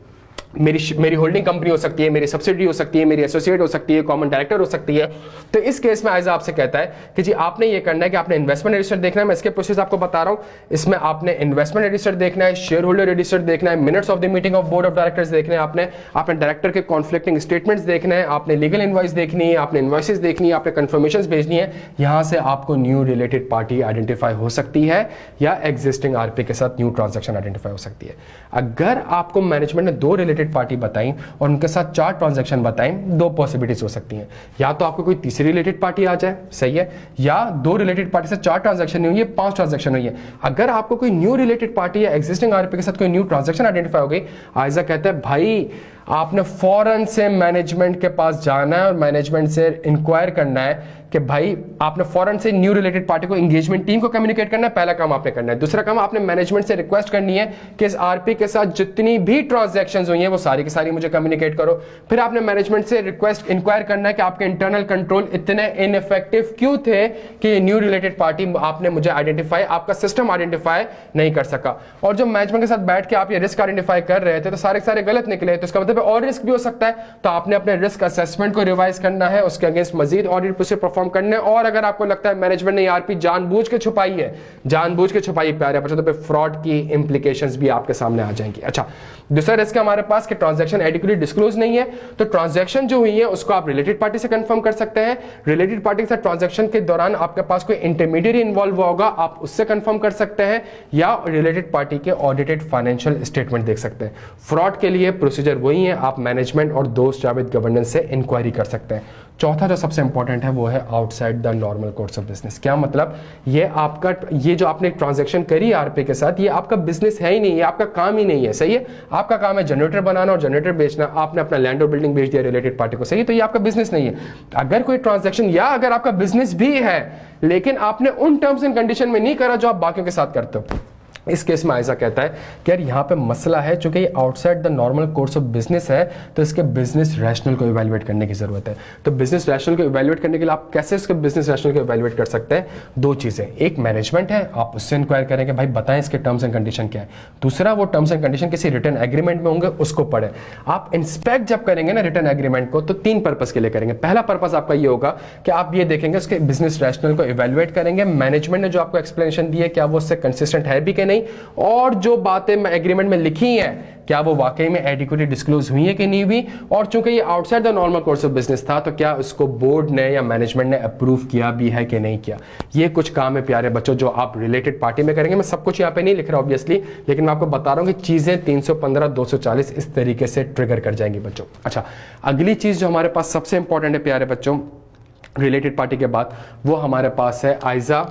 मेरी होल्डिंग कंपनी हो सकती है, मेरी सब्सिडी हो सकती है, मेरी एसोसिएट हो सकती है, कॉमन डायरेक्टर हो सकती है। तो इस केस में आइजा आपसे कहता है कि जी आपने ये करना है कि आपने इन्वेस्टमेंट रजिस्टर देखना है। मैं इसके प्रोसेस आपको बता रहा हूं, इसमें आपने इन्वेस्टमेंट रजिस्टर देखना है, शेयर होल्डर रजिस्टर देखना है, minutes of the meeting of board of directors देखने हैं, आपने डायरेक्टर के कॉन्फ्लिक्टिंग स्टेटमेंट्स देखना है, आपने लीगल इनवॉइस देखनी है, आपने इनवॉइसेस देखनी है, आपने कंफर्मेशंस भेजनी है। यहां से आपको न्यू रिलेटेड पार्टी आइडेंटिफाई हो सकती है या एग्जिस्टिंग आरपी के साथ न्यू ट्रांजैक्शन आइडेंटिफाई हो सकती है। अगर आपको मैनेजमेंट ने 2 रिलेटेड पार्टी बताई और उनके साथ 4 ट्रांजैक्शन बताएं, 2 पॉसिबिलिटीज हो सकती हैं। या तो आपको कोई तीसरी रिलेटेड पार्टी आ जाए, सही है, या 2 रिलेटेड पार्टी से 4 ट्रांजैक्शन नहीं हुई है, 5 ट्रांजैक्शन हुई है। अगर आपको कोई न्यू रिलेटेड पार्टी या एग्जिस्टिंग आरपी के साथ कोई न्यू ट्रांजैक्शन आइडेंटिफाई हो गई, आइजा कहता है भाई आपने फौरन से मैनेजमेंट के पास जाना है और मैनेजमेंट से इंक्वायर करना है कि भाई आपने फौरन से न्यू रिलेटेड पार्टी को, एंगेजमेंट टीम को कम्युनिकेट करना है। पहला काम आपने करना है। दूसरा काम, आपने मैनेजमेंट से रिक्वेस्ट करनी है कि इस आरपी के साथ जितनी भी ट्रांजैक्शंस हुई हैं वो सारी की सारी मुझे कम्युनिकेट करो। फिर आपने मैनेजमेंट से रिक्वेस्ट इंक्वायर करना है कि आपके इंटरनल कंट्रोल इतने इनइफेक्टिव क्यों थे कि ये न्यू रिलेटेड पार्टी आपने मुझे आइडेंटिफाई, आपका सिस्टम आइडेंटिफाई नहीं कर सका। और जो मैनेजमेंट के साथ बैठ के आप ये रिस्क आइडेंटिफाई कर रहे थे तो सारे सारे गलत निकले, तो इसका मतलब और रिस्क भी हो सकता है। तो आपने अपने रिस्क असेसमेंट को रिवाइज करना है, उसके अगेंस्ट मजीद ऑडिट प्रोसीजर परफॉर्म करने। और अगर आपको लगता है मैनेजमेंट ने आरपी जानबूझ के छुपाई है, जानबूझ के छुपाई प्यारे बच्चों, तो फिर फ्रॉड की इंप्लीकेशंस भी आपके सामने आ जाएंगी। अच्छा, दूसरा रिस्क हमारे पास कि ट्रांजैक्शन एडिक्वेटली डिस्क्लोज नहीं है। तो ट्रांजैक्शन जो हुई है उसको आप रिलेटेड पार्टी से कंफर्म कर सकते हैं। रिलेटेड पार्टी के साथ ट्रांजैक्शन के दौरान आपके पास कोई इंटरमीडिएट इन्वॉल्व हुआ होगा, आप उससे कंफर्म कर सकते हैं, या रिलेटेड पार्टी के ऑडिटेड फाइनेंशियल स्टेटमेंट देख सकते हैं। फ्रॉड के लिए प्रोसीजर वही है, आप मैनेजमेंट और दोस्त जावेद गवर्नेंस से इंक्वायरी कर सकते हैं। चौथा जो सबसे इंपॉर्टेंट है वो है outside the normal course of business. क्या मतलब, ये जो आपने ट्रांजैक्शन करी आरपी के साथ, ये आपका बिजनेस है ही नहीं, ये आपका काम ही नहीं है, सही है। आपका काम है जनरेटर बनाना और जनरेटर बेचना, आपने अपना लैंड और बिल्डिंग बेच दिया रिलेटेड पार्टी को, सही है, तो ये आपका बिजनेस नहीं है। अगर कोई ट्रांजैक्शन, या अगर आपका बिजनेस भी है लेकिन आपने उन टर्म्स एंड कंडीशन में नहीं करा जो आप बाकियों के साथ करते हो, इस केस में आयजा कहता है कि यार यहाँ पे मसला है, चूंकि ये outside the normal course of business है, तो इसके बिजनेस रैशनल को इवैल्यूएट करने की जरूरत है। तो बिजनेस रैशनल को इवैल्यूएट करने के लिए आप कैसे इसके बिजनेस रैशनल को इवैल्यूएट कर सकते हैं? 2 चीजें, एक मैनेजमेंट है, आप उससे इंक्वायर करेंगे भाई बताएं इसके टर्म्स एंड कंडीशन क्या है। दूसरा, वो टर्म्स एंड कंडीशन किसी रिटर्न एग्रीमेंट में होंगे, उसको पढ़ें। आप इंस्पेक्ट जब करेंगे ना रिटर्न एग्रीमेंट को, तो 3 पर्पस के लिए करेंगे। पहला पर्पस आपका ये होगा कि आप ये देखेंगे उसके बिजनेस रैशनल को इवैल्यूएट करेंगे, मैनेजमेंट ने जो आपको एक्सप्लेनेशन दी है क्या वो उससे कंसिस्टेंट है भी कि नहीं, और जो बातें एग्रीमेंट में लिखी हैं क्या वो वाकई में एडिक्वेटली डिस्क्लोज हुई है कि नहीं हुई। और चूंकि ये outside the normal course of business था, तो क्या उसको बोर्ड ने या मैनेजमेंट ने अप्रूव किया भी है कि नहीं किया। ये कुछ काम है प्यारे बच्चों जो आप रिलेटेड पार्टी में करेंगे। मैं सब कुछ यहाँ पे नहीं लिख रहा ऑब्वियसली, लेकिन मैं आपको बता रहा हूँ कि चीजें 315 240 इस तरीके से ट्रिगर कर जाएंगी बच्चों। अच्छा, अगली चीज जो हमारे पास सबसे इंपॉर्टेंट है प्यारे बच्चों रिलेटेड पार्टी के बाद, वो हमारे पास है आइजा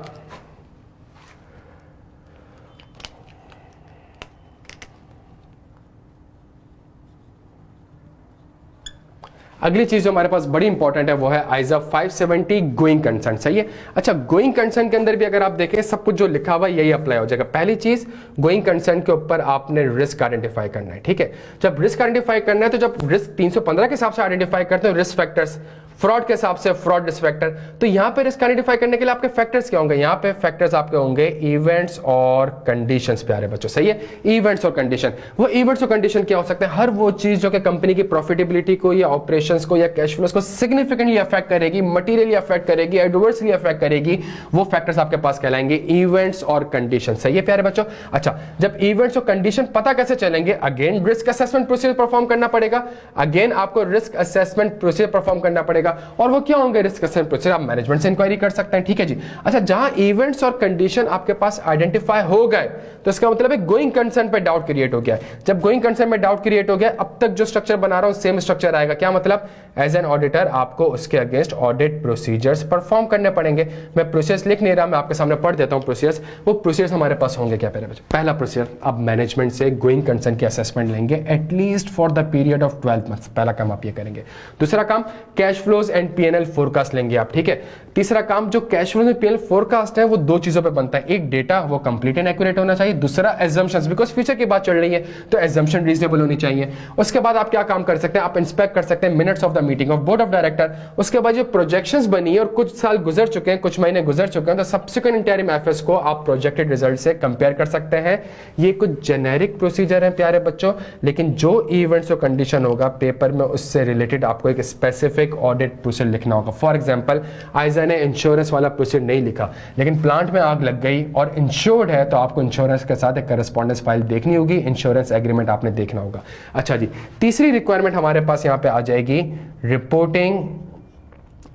अगली चीज जो हमारे पास बड़ी इंपॉर्टेंट है वो है आइजा 570 गोइंग कंसर्न। सही है। अच्छा, गोइंग कंसर्न के अंदर भी अगर आप देखें सब कुछ जो लिखा हुआ है यही अप्लाई हो जाएगा। पहली चीज, गोइंग कंसर्न के ऊपर आपने रिस्क आइडेंटिफाई करना है। ठीक है, जब रिस्क आइडेंटिफाई करना है तो जब रिस्क 315 के हिसाब से आइडेंटिफाई करते हो रिस्क फैक्टर्स, फ्रॉड के हिसाब से फ्रॉड रिस्क फैक्टर, तो यहां पे रिस्क आइडेंटिफाई करने के लिए आपके फैक्टर्स क्या होंगे? यहां पे फैक्टर्स आपके होंगे इवेंट्स और कंडीशंस। प्यारे बच्चों, सही है, इवेंट्स और कंडीशन। वो इवेंट्स और कंडीशन क्या हो सकते हैं? हर वो चीज जो कि कंपनी की प्रॉफिटेबिलिटी को या ऑपरेशंस को या कैश फ्लोस को सिग्निफिकेंटली अफेक्ट करेगी, मटीरियली अफेक्ट करेगी, एडवर्सली अफेक्ट करेगी, वो फैक्टर्स आपके पास कहलाएंगे इवेंट्स और कंडीशन। सही है प्यारे बच्चों। अच्छा, जब इवेंट्स और कंडीशन पता कैसे चलेंगे? Again risk assessment procedure perform करना पड़ेगा। अगेन आपको रिस्क असेसमेंट प्रोसीजर परफॉर्म करना पड़ेगा। और वो क्या होंगे रिस्क असेसमेंट प्रोसीजर? आप मैनेजमेंट से इंक्वायरी कर सकते हैं। ठीक है जी। अच्छा, जहां इवेंट्स और कंडीशन आपके पास आइडेंटिफाई हो गए तो इसका मतलब है गोइंग कंसर्न पे डाउट क्रिएट हो गया है। जब गोइंग कंसर्न में डाउट क्रिएट हो गया, अब तक जो स्ट्रक्चर बना रहा हूं सेम स्ट्रक्चर आएगा। क्या मतलब? एज एन ऑडिटर आपको उसके अगेंस्ट ऑडिट प्रोसीजर्स परफॉर्म करने पड़ेंगे। मैं प्रोसेस लिख नहीं रहा, मैं आपके सामने पढ़ देता हूं प्रोसीजर्स। वो प्रोसीजर्स हमारे पास होंगे क्या पहले बच्चों? पहला प्रोसीजर, आप मैनेजमेंट से गोइंग कंसर्न की असेसमेंट लेंगे at least for the period of 12 months. पहला काम आप ये करेंगे। दूसरा काम, cash flows and PNL forecast लेंगे आप। ठीक है। तीसरा काम, जो कैश फ्लो में पीएनएल फोरकास्ट है वो दो चीजों पे बनता है। एक, डेटा वो कंप्लीट एंड एक्यूरेट होना चाहिए। दूसरा, एजम्पशंस, बिकॉज फ्यूचर की बात चल रही है तो एजम्पशन रीजनेबल होनी चाहिए। उसके बाद आप क्या काम कर सकते हैं? आप इंस्पेक्ट कर सकते हैं minutes of the meeting of board of director. उसके बाद जो प्रोजेक्शंस बनी है और कुछ साल गुजर चुके हैं, कुछ महीने गुजर चुके हैं, तो सब्सिक्वेंट इंटरिम एफएस को आप प्रोजेक्टेड रिजल्ट से कंपेयर कर सकते हैं। ये कुछ जेनेरिक प्रोसीजर है प्यारे बच्चों, लेकिन जो इवेंट्स और कंडीशन होगा पेपर में उससे रिलेटेड आपको एक स्पेसिफिक ऑडिट प्रोसीजर लिखना होगा। फॉर एग्जांपल, आइजा ने इंश्योरेंस वाला प्रोसीजर नहीं लिखा, लेकिन प्लांट में आग लग गई और इंश्योर्ड है तो आपको इंश्योरेंस के साथ एक करस्पॉन्डेंस फाइल देखनी होगी, इंश्योरेंस एग्रीमेंट आपने देखना होगा। अच्छा जी, तीसरी रिक्वायरमेंट हमारे पास यहां पे आ जाएगी रिपोर्टिंग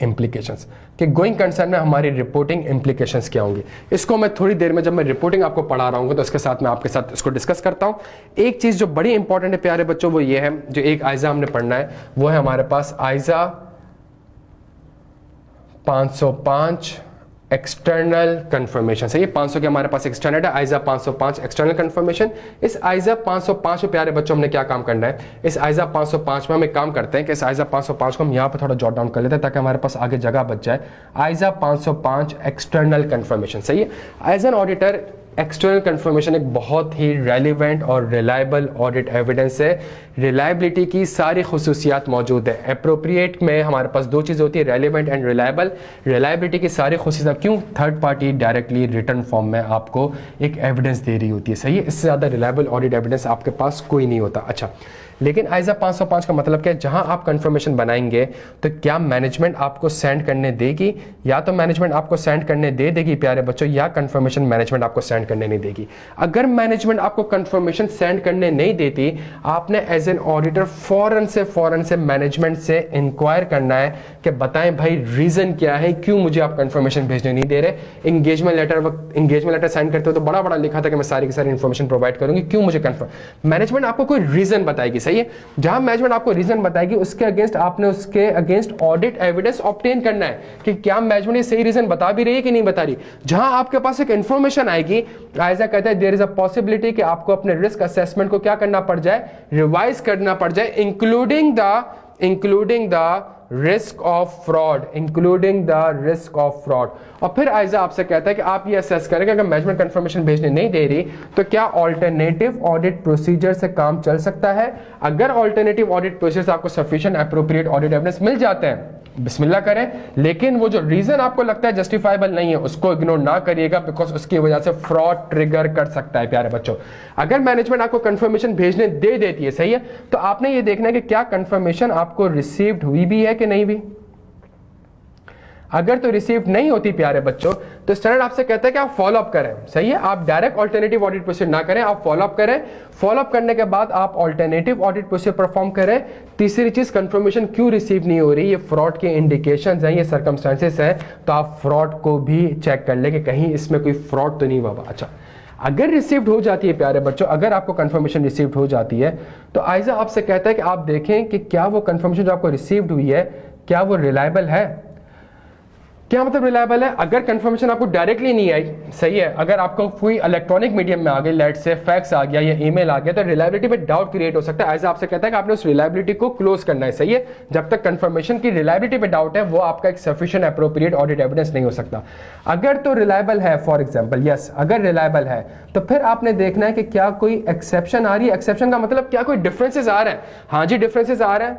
इम्प्लीकेशंस, कि गोइंग कंसर्न में हमारी रिपोर्टिंग इम्प्लीकेशंस क्या होंगी। इसको मैं थोड़ी देर में जब मैं रिपोर्टिंग आपको पढ़ा रहा हूँ तो इसके साथ मैं आपके साथ इसको डिस्कस करता हूँ। एक चीज जो बड़ी इंपॉर्टेंट है प्यारे बच्चों वो ये है, जो एक आइजा हमने पढ़ना है वो है हमारे पास आइजा 505 एक्सटर्नल कंफर्मेशन। सही है, 500 के हमारे पास एक्सटर्नल है, आइजा 505 एक्सटर्नल कंफर्मेशन। इस आइजा 505 में प्यारे बच्चों हमने क्या काम करना है? इस आइजा 505 में हम एक काम करते हैं कि इस आइजा 505 को हम यहाँ पे थोड़ा जॉट डाउन कर लेते हैं ताकि हमारे पास आगे जगह बच जाए। ISA 505 external confirmation. सही है, as an auditor external confirmation एक बहुत ही रेलिवेंट और रिलायबल ऑडिट एविडेंस है। रिलायबिलिटी की सारी खुसूसियात मौजूद है। अप्रोप्रिएट में हमारे पास दो चीज़ होती है, रेलिवेंट एंड रिलायबल। रिलायबिलिटी की सारी खुसूसियात क्यों? Third party directly return form में आपको एक एविडेंस दे रही होती है। सही है, इससे ज़्यादा रिलायबल ऑडिट एविडेंस आपके पास कोई नहीं होता। अच्छा, लेकिन आइजा 505 का मतलब क्या है? जहां आप कंफर्मेशन बनाएंगे तो क्या मैनेजमेंट आपको सेंड करने देगी? या तो मैनेजमेंट आपको सेंड करने दे देगी प्यारे बच्चों, या कंफर्मेशन मैनेजमेंट आपको सेंड करने नहीं देगी। अगर मैनेजमेंट आपको कंफर्मेशन सेंड करने नहीं देती, आपने एज एन ऑडिटर फौरन से मैनेजमेंट से इंक्वायर करना है कि बताएं भाई रीजन क्या है, क्यों मुझे आप कंफर्मेशन भेजने नहीं दे रहे। इंगेजमेंट लेटर साइन करते हो तो बड़ा लिखा था कि मैं सारी की सारी इंफॉर्मेशन प्रोवाइड करूंगी, क्यों मुझे कंफर्म। मैनेजमेंट आपको कोई रीजन बताएगी। सही है, जहां मैनेजमेंट आपको रीजन बताएगी उसके अगेंस्ट आपने उसके अगेंस्ट ऑडिट एविडेंस ऑब्टेन करना है कि क्या मैनेजमेंट ये सही रीजन बता भी रही है कि नहीं बता रही। जहां आपके पास एक इंफॉर्मेशन आएगी, आइजा कहता है देयर इज अ पॉसिबिलिटी कि आपको अपने रिस्क असेसमेंट को क्या करना पड़ जाए? रिवाइज करना पड़ जाए, including the risk of fraud, और फिर आइजा आपसे कहता है कि आप ये असेस करें कि अगर मैनेजमेंट कंफर्मेशन भेजने नहीं दे रही तो क्या ऑल्टरनेटिव ऑडिट प्रोसीजर से काम चल सकता है। अगर ऑल्टरनेटिव ऑडिट प्रोसीजर से आपको सफिशिएंट एप्रोप्रिएट ऑडिट एविडेंस मिल जाते हैं, बिस्मिल्लाह करें, लेकिन वो जो रीजन आपको लगता है जस्टिफाइबल नहीं है उसको इग्नोर ना करिएगा, बिकॉज उसकी वजह से फ्रॉड ट्रिगर कर सकता है प्यारे बच्चों। अगर मैनेजमेंट आपको कंफर्मेशन भेजने दे देती है, सही है, तो आपने ये देखना है कि क्या कंफर्मेशन आपको रिसीव्ड हुई भी है कि नहीं भी। अगर तो रिसीव नहीं होती प्यारे बच्चों तो स्टैंडर्ड आपसे कहता है कि आप फॉलो अप करें। सही है, आप डायरेक्ट ऑल्टरनेटिव ऑडिट प्रोसीजर ना करें, आप फॉलो अप करें। फॉलो अप करने के बाद आप ऑल्टरनेटिव ऑडिट प्रोसीजर परफॉर्म करें। तीसरी चीज, कंफर्मेशन क्यों रिसीव नहीं हो रही, ये फ्रॉड के इंडिकेशंस हैं, ये सर्कमस्टेंसेस हैं, तो आप फ्रॉड को भी चेक कर ले कि कहीं इसमें कोई फ्रॉड तो नहीं हुआ। अच्छा, अगर रिसीव्ड हो जाती है प्यारे बच्चों, अगर आपको कंफर्मेशन रिसीव्ड हो जाती है तो आइजा आपसे कहता है कि आप देखें कि क्या वो कंफर्मेशन जो आपको रिसीव्ड हुई है क्या वो रिलायबल है। क्या मतलब रिलायबल है? अगर कंफर्मेशन आपको डायरेक्टली नहीं आई, सही है, अगर आपको कोई इलेक्ट्रॉनिक मीडियम में आ गई, लेट से फैक्स आ गया या ईमेल आ गया, तो रिलायबिलिटी पे डाउट क्रिएट हो सकता है। ऐसा आपसे कहता है कि आपने उस रिलायबिलिटी को क्लोज करना है, सही है। जब तक कंफर्मेशन की रिलायबिलिटी पे डाउट है, वो आपका एक सफिशिएंट एप्रोप्रिएट ऑडिट एविडेंस नहीं हो सकता। अगर तो रिलायबल है, फॉर एग्जाम्पल, यस, अगर रिलायबल है तो फिर आपने देखना है कि क्या कोई एक्सेप्शन आ रही है। एक्सेप्शन का मतलब क्या कोई डिफरेंसेस आ रहे हैं? हाँ जी, डिफरेंसेस आ रहे हैं।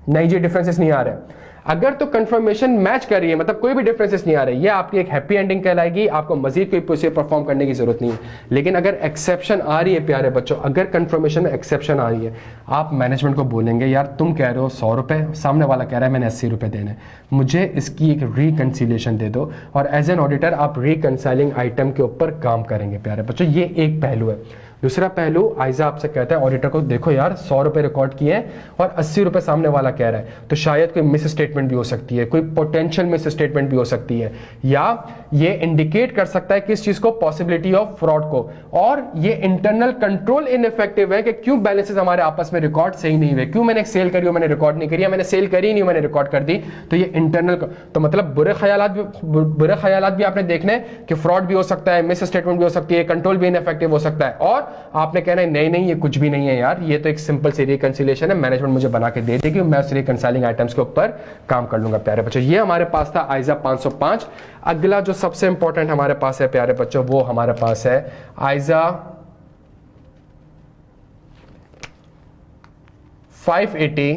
नहीं जी, डिफरेंसेस नहीं आ रहे। अगर तो कंफर्मेशन मैच कर रही है, मतलब कोई भी डिफरेंसेस नहीं आ रही, ये आपकी एक हैप्पी एंडिंग कहलाएगी, आपको मजीद कोई प्रोसीजर परफॉर्म करने की जरूरत नहीं है। लेकिन अगर एक्सेप्शन आ रही है प्यारे बच्चों, अगर कंफर्मेशन में एक्सेप्शन आ रही है, आप मैनेजमेंट को बोलेंगे यार तुम कह रहे हो 100 रुपए, सामने वाला कह रहा है मैंने 80 रुपए देने, मुझे इसकी एक रिकंसिलिएशन दे दो। और एज एन ऑडिटर आप रिकंसाइलिंग आइटम के ऊपर काम करेंगे प्यारे बच्चों। ये एक पहलू है। दूसरा पहलू, आइजा आपसे कहता है ऑडिटर को, देखो यार 100 रुपए रिकॉर्ड किए हैं और 80 रुपए सामने वाला कह रहा है, तो शायद कोई मिस स्टेटमेंट भी हो सकती है, कोई पोटेंशियल मिस स्टेटमेंट भी हो सकती है, या ये इंडिकेट कर सकता है किस चीज को, पॉसिबिलिटी ऑफ फ्रॉड को। और ये इंटरनल कंट्रोल इनइफेक्टिव है कि क्यों बैलेंसेस हमारे आपस में रिकॉर्ड सही नहीं हुए, क्यों मैंने एक सेल करी हो मैंने रिकॉर्ड नहीं करी, मैंने सेल करी नहीं मैंने रिकॉर्ड कर दी। तो ये इंटरनल, तो मतलब बुरे ख्यालात भी आपने देखने कि फ्रॉड भी हो सकता है, मिस स्टेटमेंट भी हो सकती है, कंट्रोल भी इनइफेक्टिव हो सकता है। और आपने कहना है नहीं नहीं ये कुछ भी नहीं है यार, ये तो एक सिंपल सी रिकंसिलिएशन है, मैनेजमेंट मुझे बना के दे देगी, मैं उस रिकंसाइलिंग आइटम्स के ऊपर काम कर लूंगा। प्यारे बच्चों, ये हमारे पास था आइजा 505। अगला जो सबसे इंपॉर्टेंट हमारे पास है प्यारे बच्चों, वो हमारे पास है आइजा 580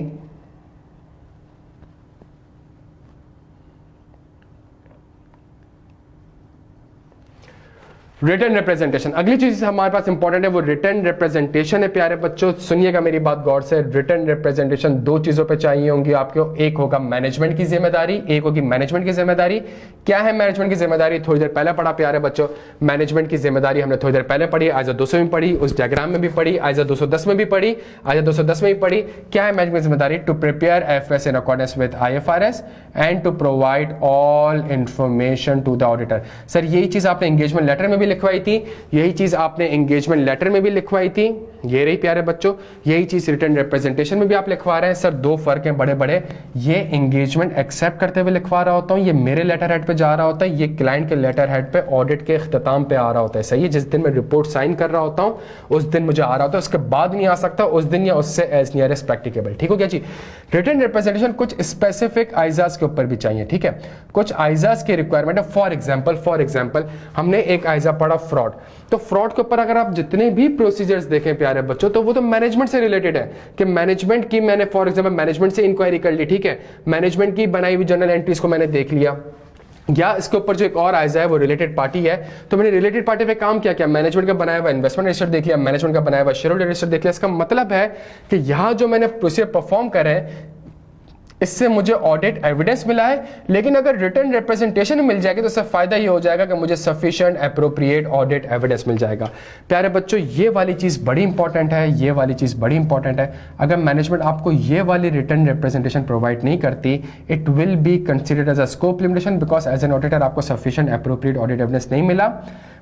रिटर्न रिप्रेजेंटेशन। अगली चीज हमारे पास इंपॉर्टेंट है वो रिटर्न रिप्रेजेंटेशन है। प्यारे बच्चों सुनिएगा मेरी बात गौर से, रिटर्न रिप्रेजेंटेशन दो चीजों पे चाहिए होंगी आपको, एक होगा मैनेजमेंट की जिम्मेदारी, एक होगी मैनेजमेंट की जिम्मेदारी। क्या है मैनेजमेंट की जिम्मेदारी? थोड़ी देर पहले पढ़ा प्यारे बच्चों, मैनेजमेंट की जिम्मेदारी हमने थोड़ी देर पहले पढ़ी, आइजा 200 में पढ़ी, उस डायग्राम में भी पढ़ी, आइजा 210 में भी पढ़ी, आइजा 210 में भी पढ़ी। क्या है मैनेजमेंट जिम्मेदारी? To prepare FS in accordance with IFRS and to provide all information to the auditor. Sir यही चीज आपने एंगेजमेंट लेटर में भी लिखवाई थी, यही चीज आपने एंगेजमेंट लेटर में भी लिखवाई थी, ये रही प्यारे बच्चों, यही चीज रिटर्न रिप्रेजेंटेशन में भी आप लिखवा रहे हैं। सर दो फर्क हैं बड़े बड़े, ये एंगेजमेंट एक्सेप्ट करते हुए लिखवा रहा होता हूं, ये मेरे लेटर हेड पे जा रहा होता है, ये क्लाइंट के लेटर हेड पे ऑडिट के इख्तिताम पे आ रहा होता है। सही है, जिस दिन मैं रिपोर्ट साइन कर रहा होता हूं उस दिन मुझे आ रहा होता है, उसके बाद नहीं आ सकता, उस दिन या उससे एज नियरेस्ट प्रैक्टिकेबल। ठीक हो गया जी। रिटर्न रिप्रेजेंटेशन कुछ स्पेसिफिक आइजाज के ऊपर भी चाहिए, ठीक है, कुछ आइजाज की रिक्वायरमेंट है। फॉर एग्जाम्पल हमने एक आइजा पढ़ा फ्रॉड, तो फ्रॉड के ऊपर अगर आप जितने भी प्रोसीजर्स देखें प्यारे बच्चों, तो वो तो मैनेजमेंट से रिलेटेड है कि मैनेजमेंट की मैंने फॉर एग्जांपल मैनेजमेंट से इंक्वायरी कर ली, ठीक है, मैनेजमेंट की बनाई हुई जर्नल एंट्रीज को मैंने देख लिया, या इसके ऊपर जो एक और आइजा है वो रिलेटेड पार्टी है, तो मैंने रिलेटेड पार्टी पे काम किया, मैनेजमेंट का बनाया हुआ इन्वेस्टमेंट रजिस्टर देख लिया, मैनेजमेंट का बनाया हुआ शेयर होल्डर रजिस्टर देख लिया। इसका मतलब है कि यहां जो मैंने प्रोसीजर परफॉर्म करे हैं इससे मुझे ऑडिट एविडेंस मिला है, लेकिन अगर रिटर्न रिप्रेजेंटेशन मिल जाएगी तो इससे फायदा ये हो जाएगा कि मुझे सफिशिएंट एप्रोप्रिएट ऑडिट एविडेंस मिल जाएगा। प्यारे बच्चों ये वाली चीज बड़ी इंपॉर्टेंट है, ये वाली चीज बड़ी इंपॉर्टेंट है। अगर मैनेजमेंट आपको ये वाली रिटर्न रिप्रेजेंटेशन प्रोवाइड नहीं करती, it will be considered as a scope limitation, because as an auditor आपको सफिशिएंट एप्रोप्रिएट ऑडिट एविडेंस नहीं मिला,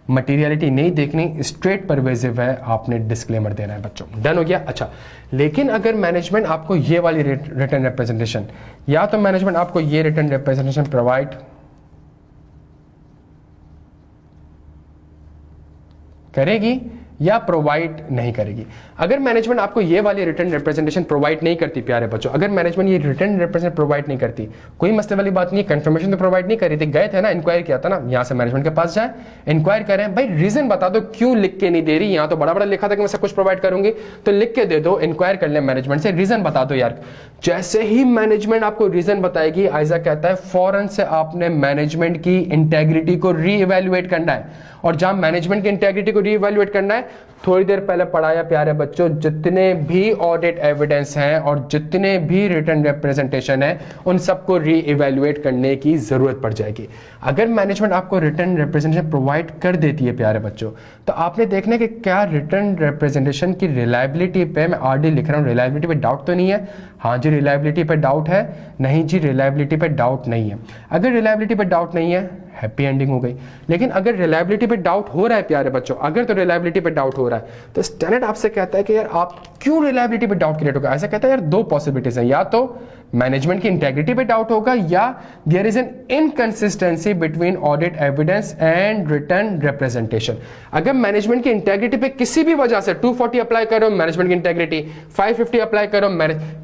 मटीरियलिटी नहीं देखनी, स्ट्रेट परवेजिव है, आपने डिस्क्लेमर देना है बच्चों। डन हो गया? अच्छा, लेकिन अगर मैनेजमेंट आपको ये वाली रिटर्न रिप्रेजेंटेशन, या तो मैनेजमेंट आपको ये रिटर्न रिप्रेजेंटेशन प्रोवाइड करेगी या प्रोवाइड नहीं करेगी। अगर मैनेजमेंट आपको ये वाली रिटर्न रिप्रेजेंटेशन प्रोवाइड नहीं करती प्यारे बच्चों, अगर मैनेजमेंट ये रिटर्न रिप्रेजेंटेशन प्रोवाइड नहीं करती, कोई मसले वाली बात नहीं है, कंफर्मेशन तो प्रोवाइड नहीं करी थी, गए थे ना, इंक्वायरी किया था ना, यहां से मैनेजमेंट के पास जाए, इंक्वायर करें, भाई रीजन बता दो क्यों लिख के नहीं दे रही, यहां तो बड़ा बड़ा लिखा था कि मैं सब कुछ प्रोवाइड करूंगी, तो लिख के दे दो, इंक्वायर कर ले मैनेजमेंट से, रीजन बता दो यार। जैसे ही मैनेजमेंट आपको रीजन बताएगी, आइजा कहता है फौरन से आपने मैनेजमेंट की इंटेग्रिटी को रीइवैल्यूएट करना है, और जहां मैनेजमेंट की इंटेग्रिटी को रीइवैल्यूएट करना है, थोड़ी देर पहले पढ़ाया प्यारे बच्चों, जितने भी ऑडिट एविडेंस हैं और जितने भी रिटर्न रिप्रेजेंटेशन है उन सबको रीइवैल्यूएट करने की जरूरत पड़ जाएगी। अगर मैनेजमेंट आपको रिटर्न रिप्रेजेंटेशन प्रोवाइड कर देती है प्यारे बच्चों, तो आपने देखना है कि क्या रिटर्न रिप्रेजेंटेशन की रिलायबिलिटी पे, मैं आरडी लिख रहा हूं, रिलायबिलिटी पे डाउट तो नहीं है? हाँ जी रिलायबिलिटी पे डाउट है, नहीं जी रिलायबिलिटी पे डाउट नहीं है। अगर रिलायबिलिटी पे डाउट नहीं है हैप्पी एंडिंग हो गई। लेकिन अगर रिलायबिलिटी पे डाउट हो रहा है प्यारे बच्चों, अगर तो रिलायबिलिटी पे डाउट हो रहा है तो स्टैंडर्ड आपसे कहता है कि यार आप क्यों रिलायबिलिटी पे डाउट क्रिएट होगा। ऐसा कहता है यार दो पॉसिबिलिटीज हैं, या तो मैनेजमेंट की इंटेग्रिटी पे डाउट होगा या there is an inconsistency between audit evidence and written representation. अगर मैनेजमेंट की इंटेग्रिटी पे किसी भी वजह से 240 अप्लाई करो मैनेजमेंट की इंटेग्रिटी, 550 अप्लाई करो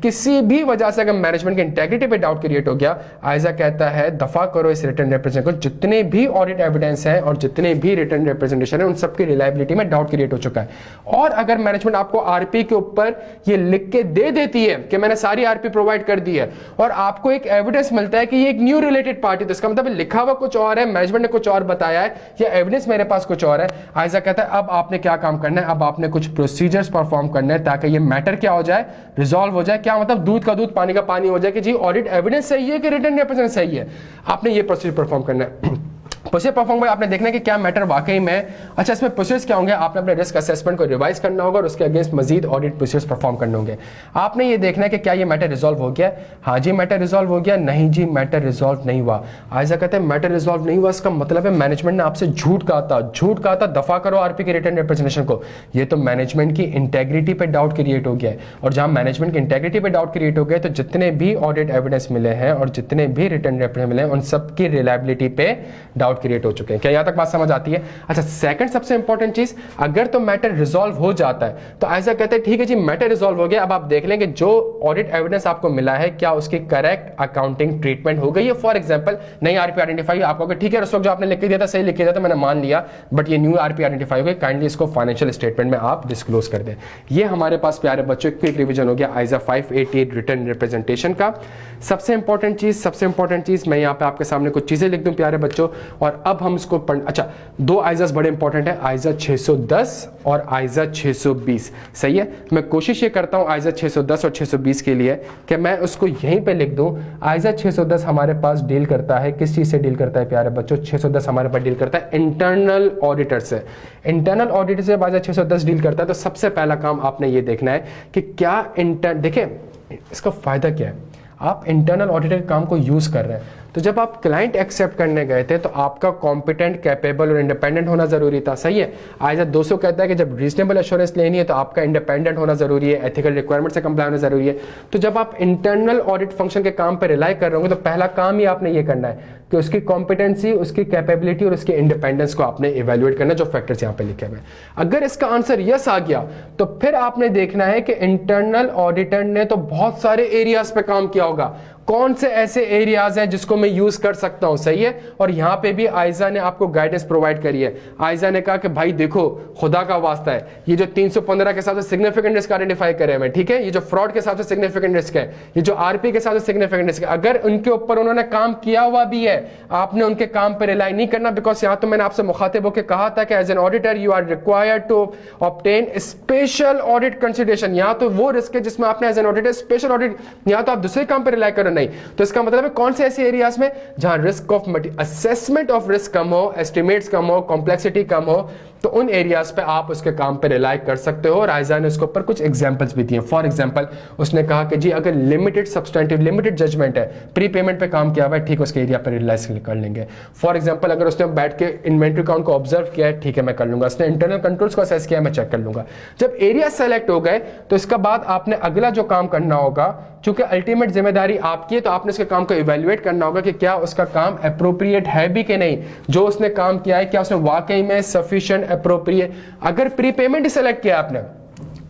किसी भी वजह से अगर मैनेजमेंट की इंटेग्रिटी पे डाउट क्रिएट हो गया, आइजा कहता है दफा करो इस रिटर्न रिप्रेजेंटेशन को। जितने भी ऑडिट एविडेंस है और जितने भी रिटर्न रिप्रेजेंटेशन है उन सबकी रिलायबिलिटी में डाउट क्रिएट हो चुका है। और अगर मैनेजमेंट आपको आरपी के ऊपर ये लिख के दे देती है कि मैंने सारी आरपी प्रोवाइड कर दी है और आपको एक एविडेंस मिलता है कि ये एक न्यू रिलेटेड पार्टी, तो इसका मतलब लिखा हुआ कुछ और है, मैनेजमेंट ने कुछ और बताया है, या एविडेंस मेरे पास कुछ और है, आइजा कहता है अब आपने क्या काम करना है, अब आपने कुछ प्रोसीजर्स परफॉर्म करना है ताकि ये मैटर क्या हो जाए, रिजॉल्व हो जाए। क्या मतलब दूध का दूध पानी का पानी हो जाए कि जी ऑडिट एविडेंस सही है कि रिटर्न रिप्रेजेंटेशन सही है, आपने ये प्रोसीजर परफॉर्म करना है। प्रोसीजर परफॉर्म आपने देखना है कि क्या मैटर वाकई में, अच्छा इसमें प्रोसीजर्स क्या होंगे, आपने अपने रिस्क असेसमेंट को रिवाइज करना होगा और उसके अगेंस्ट मजीद ऑडिट प्रोसीजर्स परफॉर्म करने होंगे। आपने ये देखना है कि क्या ये मैटर रिजॉल्व हो गया, हाँ जी मैटर रिजॉल्व हो गया, नहीं जी मैटर रिजॉल्व नहीं हुआ। आइजा कहते हैं मैटर रिजॉल्व नहीं हुआ, इसका मतलब है मैनेजमेंट ने आपसे झूठ कहा था, दफा करो आरपी के रिटर्न रिप्रेजेंटेशन को। ये तो मैनेजमेंट की इंटेग्रिटी पे डाउट क्रिएट हो गया है, और जहां मैनेजमेंट की इंटेग्रिटी पे डाउट क्रिएट हो गया तो जितने भी ऑडिट एविडेंस मिले हैं और जितने भी रिटर्न रिप्रेजेंटेशन मिले हैं उन सबकी रिलायबिलिटी पे डाउट क्रिएट हो चुके हैं। क्या यहां तक बात समझ आती है? अच्छा सेकंड सबसे इंपॉर्टेंट चीज, अगर तो मैटर रिजॉल्व हो जाता है तो ऐसा कहते हैं ठीक है जी मैटर रिजॉल्व हो गया, अब आप देख लेंगे जो ऑडिट एविडेंस आपको मिला है क्या उसकी करेक्ट अकाउंटिंग ट्रीटमेंट हो गई है। फॉर एग्जांपल नई आरपी आइडेंटिफाई आपको ठीक है, उस वक्त जो आपने लिख के दिया था सही लिख के दिया था, मैंने मान लिया, बट ये न्यू आरपी आइडेंटिफाई हो गई, काइंडली इसको फाइनेंशियल स्टेटमेंट में आप डिस्क्लोज कर दें। ये हमारे पास प्यारे बच्चों क्विक रिवीजन हो गया आइजा 588 रिटर्न रिप्रेजेंटेशन का। सबसे इंपॉर्टेंट चीज मैं यहाँ पे आपके सामने कुछ चीजें लिख दूं प्यारे बच्चों, और अब हम इसको अच्छा दो आइजास बड़े इंपॉर्टेंट है, आइजा 610 और आइजा 620। सही है, मैं कोशिश ये करता हूं आइजा 610 और 620 के लिए कि मैं उसको यहीं पे लिख दूं। आइजा 610 हमारे पास डील करता है, किस चीज से डील करता है प्यारे बच्चों? 610 हमारे पास डील करता है इंटरनल ऑडिटर से। इंटरनल ऑडिटर से आइजा 610 डील करता है, तो सबसे पहला काम आपने ये देखना है कि क्या देखें इसका फायदा क्या है। आप इंटरनल ऑडिटर काम को यूज कर रहे हैं, तो जब आप क्लाइंट एक्सेप्ट करने गए थे तो आपका कॉम्पिटेंट, कैपेबल और इंडिपेंडेंट होना जरूरी था। सही है, आइजा 200 कहता है कि जब रीजनेबल एश्योरेंस लेनी है तो आपका इंडिपेंडेंट होना जरूरी है, एथिकल रिक्वायरमेंट से कंप्लाई होना जरूरी है। तो जब आप इंटरनल ऑडिट फंक्शन के काम पर रिलाई कर रहे होंगे तो पहला काम ही आपने ये करना है कि उसकी कॉम्पिटेंसी, उसकी कैपेबिलिटी और उसके इंडिपेंडेंस को आपने इवेल्युएट करना, जो फैक्टर्स यहाँ पे लिखे हुए हैं। अगर इसका आंसर यस आ गया तो फिर आपने देखना है कि इंटरनल ऑडिटर ने तो बहुत सारे एरियाज पे काम किया होगा, कौन से ऐसे एरियाज हैं जिसको मैं यूज कर सकता हूं। सही है, और यहां पे भी आइजा ने आपको गाइडेंस प्रोवाइड करी है। आइजा ने कहा कि भाई देखो खुदा का वास्ता है, ये जो 315 के हिसाब से सिग्निफिकेंट रिस्क आइडेंटिफाई करे हैं, ठीक है, ये जो फ्रॉड के हिसाब से सिग्निफिकेंट रिस्क है, ये जो आरपी के हिसाब से सिग्निफिकेंट रिस्क है, अगर उनके ऊपर उन्होंने काम किया हुआ भी है, आपने उनके काम पर रिलाई नहीं करना। बिकॉज यहां तो मैंने आपसे मुखातिब होकर कहा था कि as an auditor you are required to obtain special audit consideration. यहां तो वो रिस्क है जिसमें आपने as an auditor special audit, यहां तो आप दूसरे काम पर रिलाई करो नहीं। तो इसका मतलब है कौन से ऐसे एरियाज में जहां risk of assessment of risk कम हो, एस्टिमेट्स कम हो, कॉम्प्लेक्सिटी कम हो, तो उन एरियाज पे आप उसके काम पे रिलाई कर सकते हो। और आइजा ने उसके ऊपर कुछ एग्जांपल्स भी दिए। फॉर एग्जांपल उसने कहा कि जी अगर लिमिटेड सब्सटेंटिव, लिमिटेड जजमेंट है, प्री पेमेंट पे काम किया हुआ है, ठीक, उसके एरिया पर रिलाई कर लेंगे। फॉर एग्जांपल अगर उसने बैठ के इन्वेंट्री अकाउंट को ऑब्जर्व किया है, ठीक है मैं कर लूंगा। उसने इंटरनल कंट्रोल्स को असेस किया, मैं चेक कर लूंगा। जब एरिया सेलेक्ट हो गए तो इसका बाद आपने अगला जो काम करना होगा, चूंकि अल्टीमेट जिम्मेदारी आपकी है, तो आपने उसके काम को इवेल्युएट करना होगा कि क्या उसका काम अप्रोप्रिएट है भी कि नहीं, जो उसने काम किया है क्या उसने वाकई में सफिशिएंट अप्रोप्रिएट। अगर प्री पेमेंट ही सेलेक्ट किया आपने,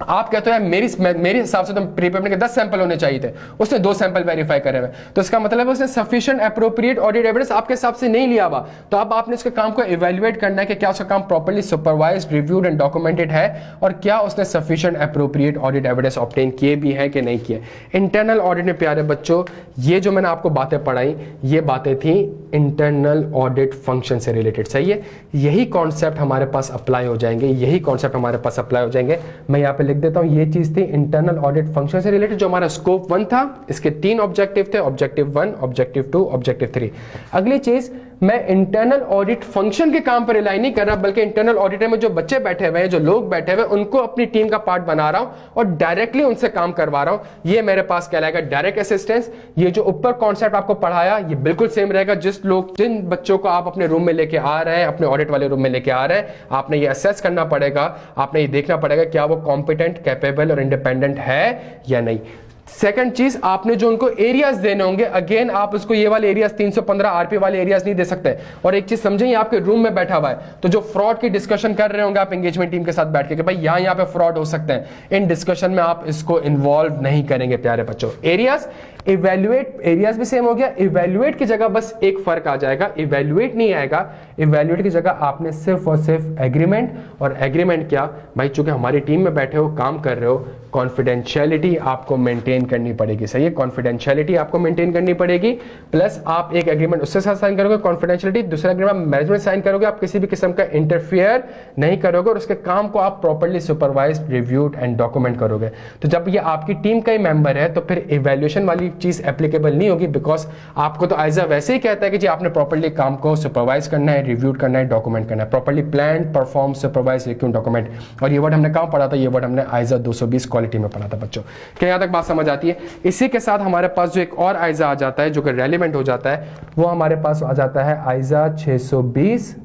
आप कहते हैं मेरे हिसाब से तो प्री पेमेंट के 10 सैंपल होने चाहिए थे, उसने 2 सैंपल वेरीफाई करे हुए, तो इसका मतलब है उसने सफिशिएंट अप्रोप्रिएट ऑडिट एविडेंस आपके हिसाब से नहीं लिया हुआ। तो अब आपने उसके काम को इवेल्युएट करना है कि क्या उसका काम properly supervised, reviewed and documented है, और क्या उसने sufficient appropriate audit evidence obtain किए भी हैं कि नहीं किए। इंटरनल ऑडिट में प्यारे बच्चों ये जो मैंने आपको बातें पढ़ाई, ये बातें थी इंटरनल ऑडिट फंक्शन से रिलेटेड। सही है, यही कॉन्सेप्ट हमारे पास अप्लाई हो जाएंगे, यही कॉन्सेप्ट हमारे पास अप्लाई हो जाएंगे। मैं यहाँ पे लिख देता हूं, ये चीज थी इंटरनल ऑडिट फंक्शन से रिलेटेड, जो हमारा स्कोप 1 था। इसके 3 ऑब्जेक्टिव थे, ऑब्जेक्टिव 1, ऑब्जेक्टिव 2, ऑब्जेक्टिव 3। अगली चीज मैं इंटरनल ऑडिट फंक्शन के काम पर रिलाई नहीं कर रहा, बल्कि इंटरनल ऑडिटर में जो बच्चे बैठे हुए हैं, जो लोग बैठे हुए हैं, उनको अपनी टीम का पार्ट बना रहा हूं और डायरेक्टली उनसे काम करवा रहा हूं। ये मेरे पास कहलाएगा डायरेक्ट असिस्टेंस। ये जो ऊपर कॉन्सेप्ट आपको पढ़ाया ये बिल्कुल सेम रहेगा। जिन बच्चों को आप अपने रूम में लेके आ रहे हैं, अपने ऑडिट वाले रूम में लेके आ रहे हैं, आपने ये असेस करना पड़ेगा, आपने ये देखना पड़ेगा क्या वो कॉम्पिटेंट, कैपेबल और इंडिपेंडेंट है या नहीं। सेकंड चीज, आपने जो उनको एरियाज देने होंगे, अगेन आप उसको ये वाले एरियाज 315 आरपी वाले एरियाज नहीं दे सकते। और एक चीज समझें, आपके रूम में बैठा हुआ है तो जो फ्रॉड की डिस्कशन कर रहे होंगे आप एंगेजमेंट टीम के साथ बैठ के कि भाई यहाँ पे फ्रॉड हो सकते हैं, इन डिस्कशन में आप इसको इन्वॉल्व नहीं करेंगे प्यारे बच्चों। एरियाज इवेल्युएट, एरियाज भी सेम हो गया, इवेल्युएट की जगह बस एक फर्क आ जाएगा, इवेल्युएट नहीं आएगा, इवेल्युएट की जगह आपने सिर्फ और सिर्फ एग्रीमेंट, और एग्रीमेंट क्या भाई, चूंकि हमारी टीम में बैठे हो, काम कर रहे हो, कॉन्फिडेंशियलिटी आपको मेंटेन करनी पड़ेगी। सही है, कॉन्फिडेंशियलिटी आपको मेंटेन करनी पड़ेगी। प्लस आप एक एग्रीमेंट उसके साथ साइन करोगे कॉन्फिडेंशियलिटी, दूसरा एग्रीमेंट मैनेजमेंट साइन करोगे, आप किसी भी किस्म का इंटरफियर नहीं करोगे और उसके काम को आप properly supervise, reviewed and document करोगे। तो जब ये आपकी टीम का ही मेंबर है तो फिर इवैल्यूएशन वाली चीज एप्लीकेबल नहीं होगी, बिकॉज आपको तो एज वैसे ही कहता है कि जी आपने प्रॉपर्ली काम को सुपरवाइज करना है, रिव्यूड करना है, डॉक्यूमेंट करना है, properly plan, perform, supervise, review, document. और ये वर्ड हमने कहां पढ़ा था? ये वर्ड हमने आइजा 220 क्वालिटी में पढ़ा था बच्चों। क्या यहां तक बात समझ आती है? इसी के साथ हमारे पास जो एक और आइजा आ जाता है जो कि रेलिवेंट हो जाता है, वो हमारे पास आ जाता है आइजा 620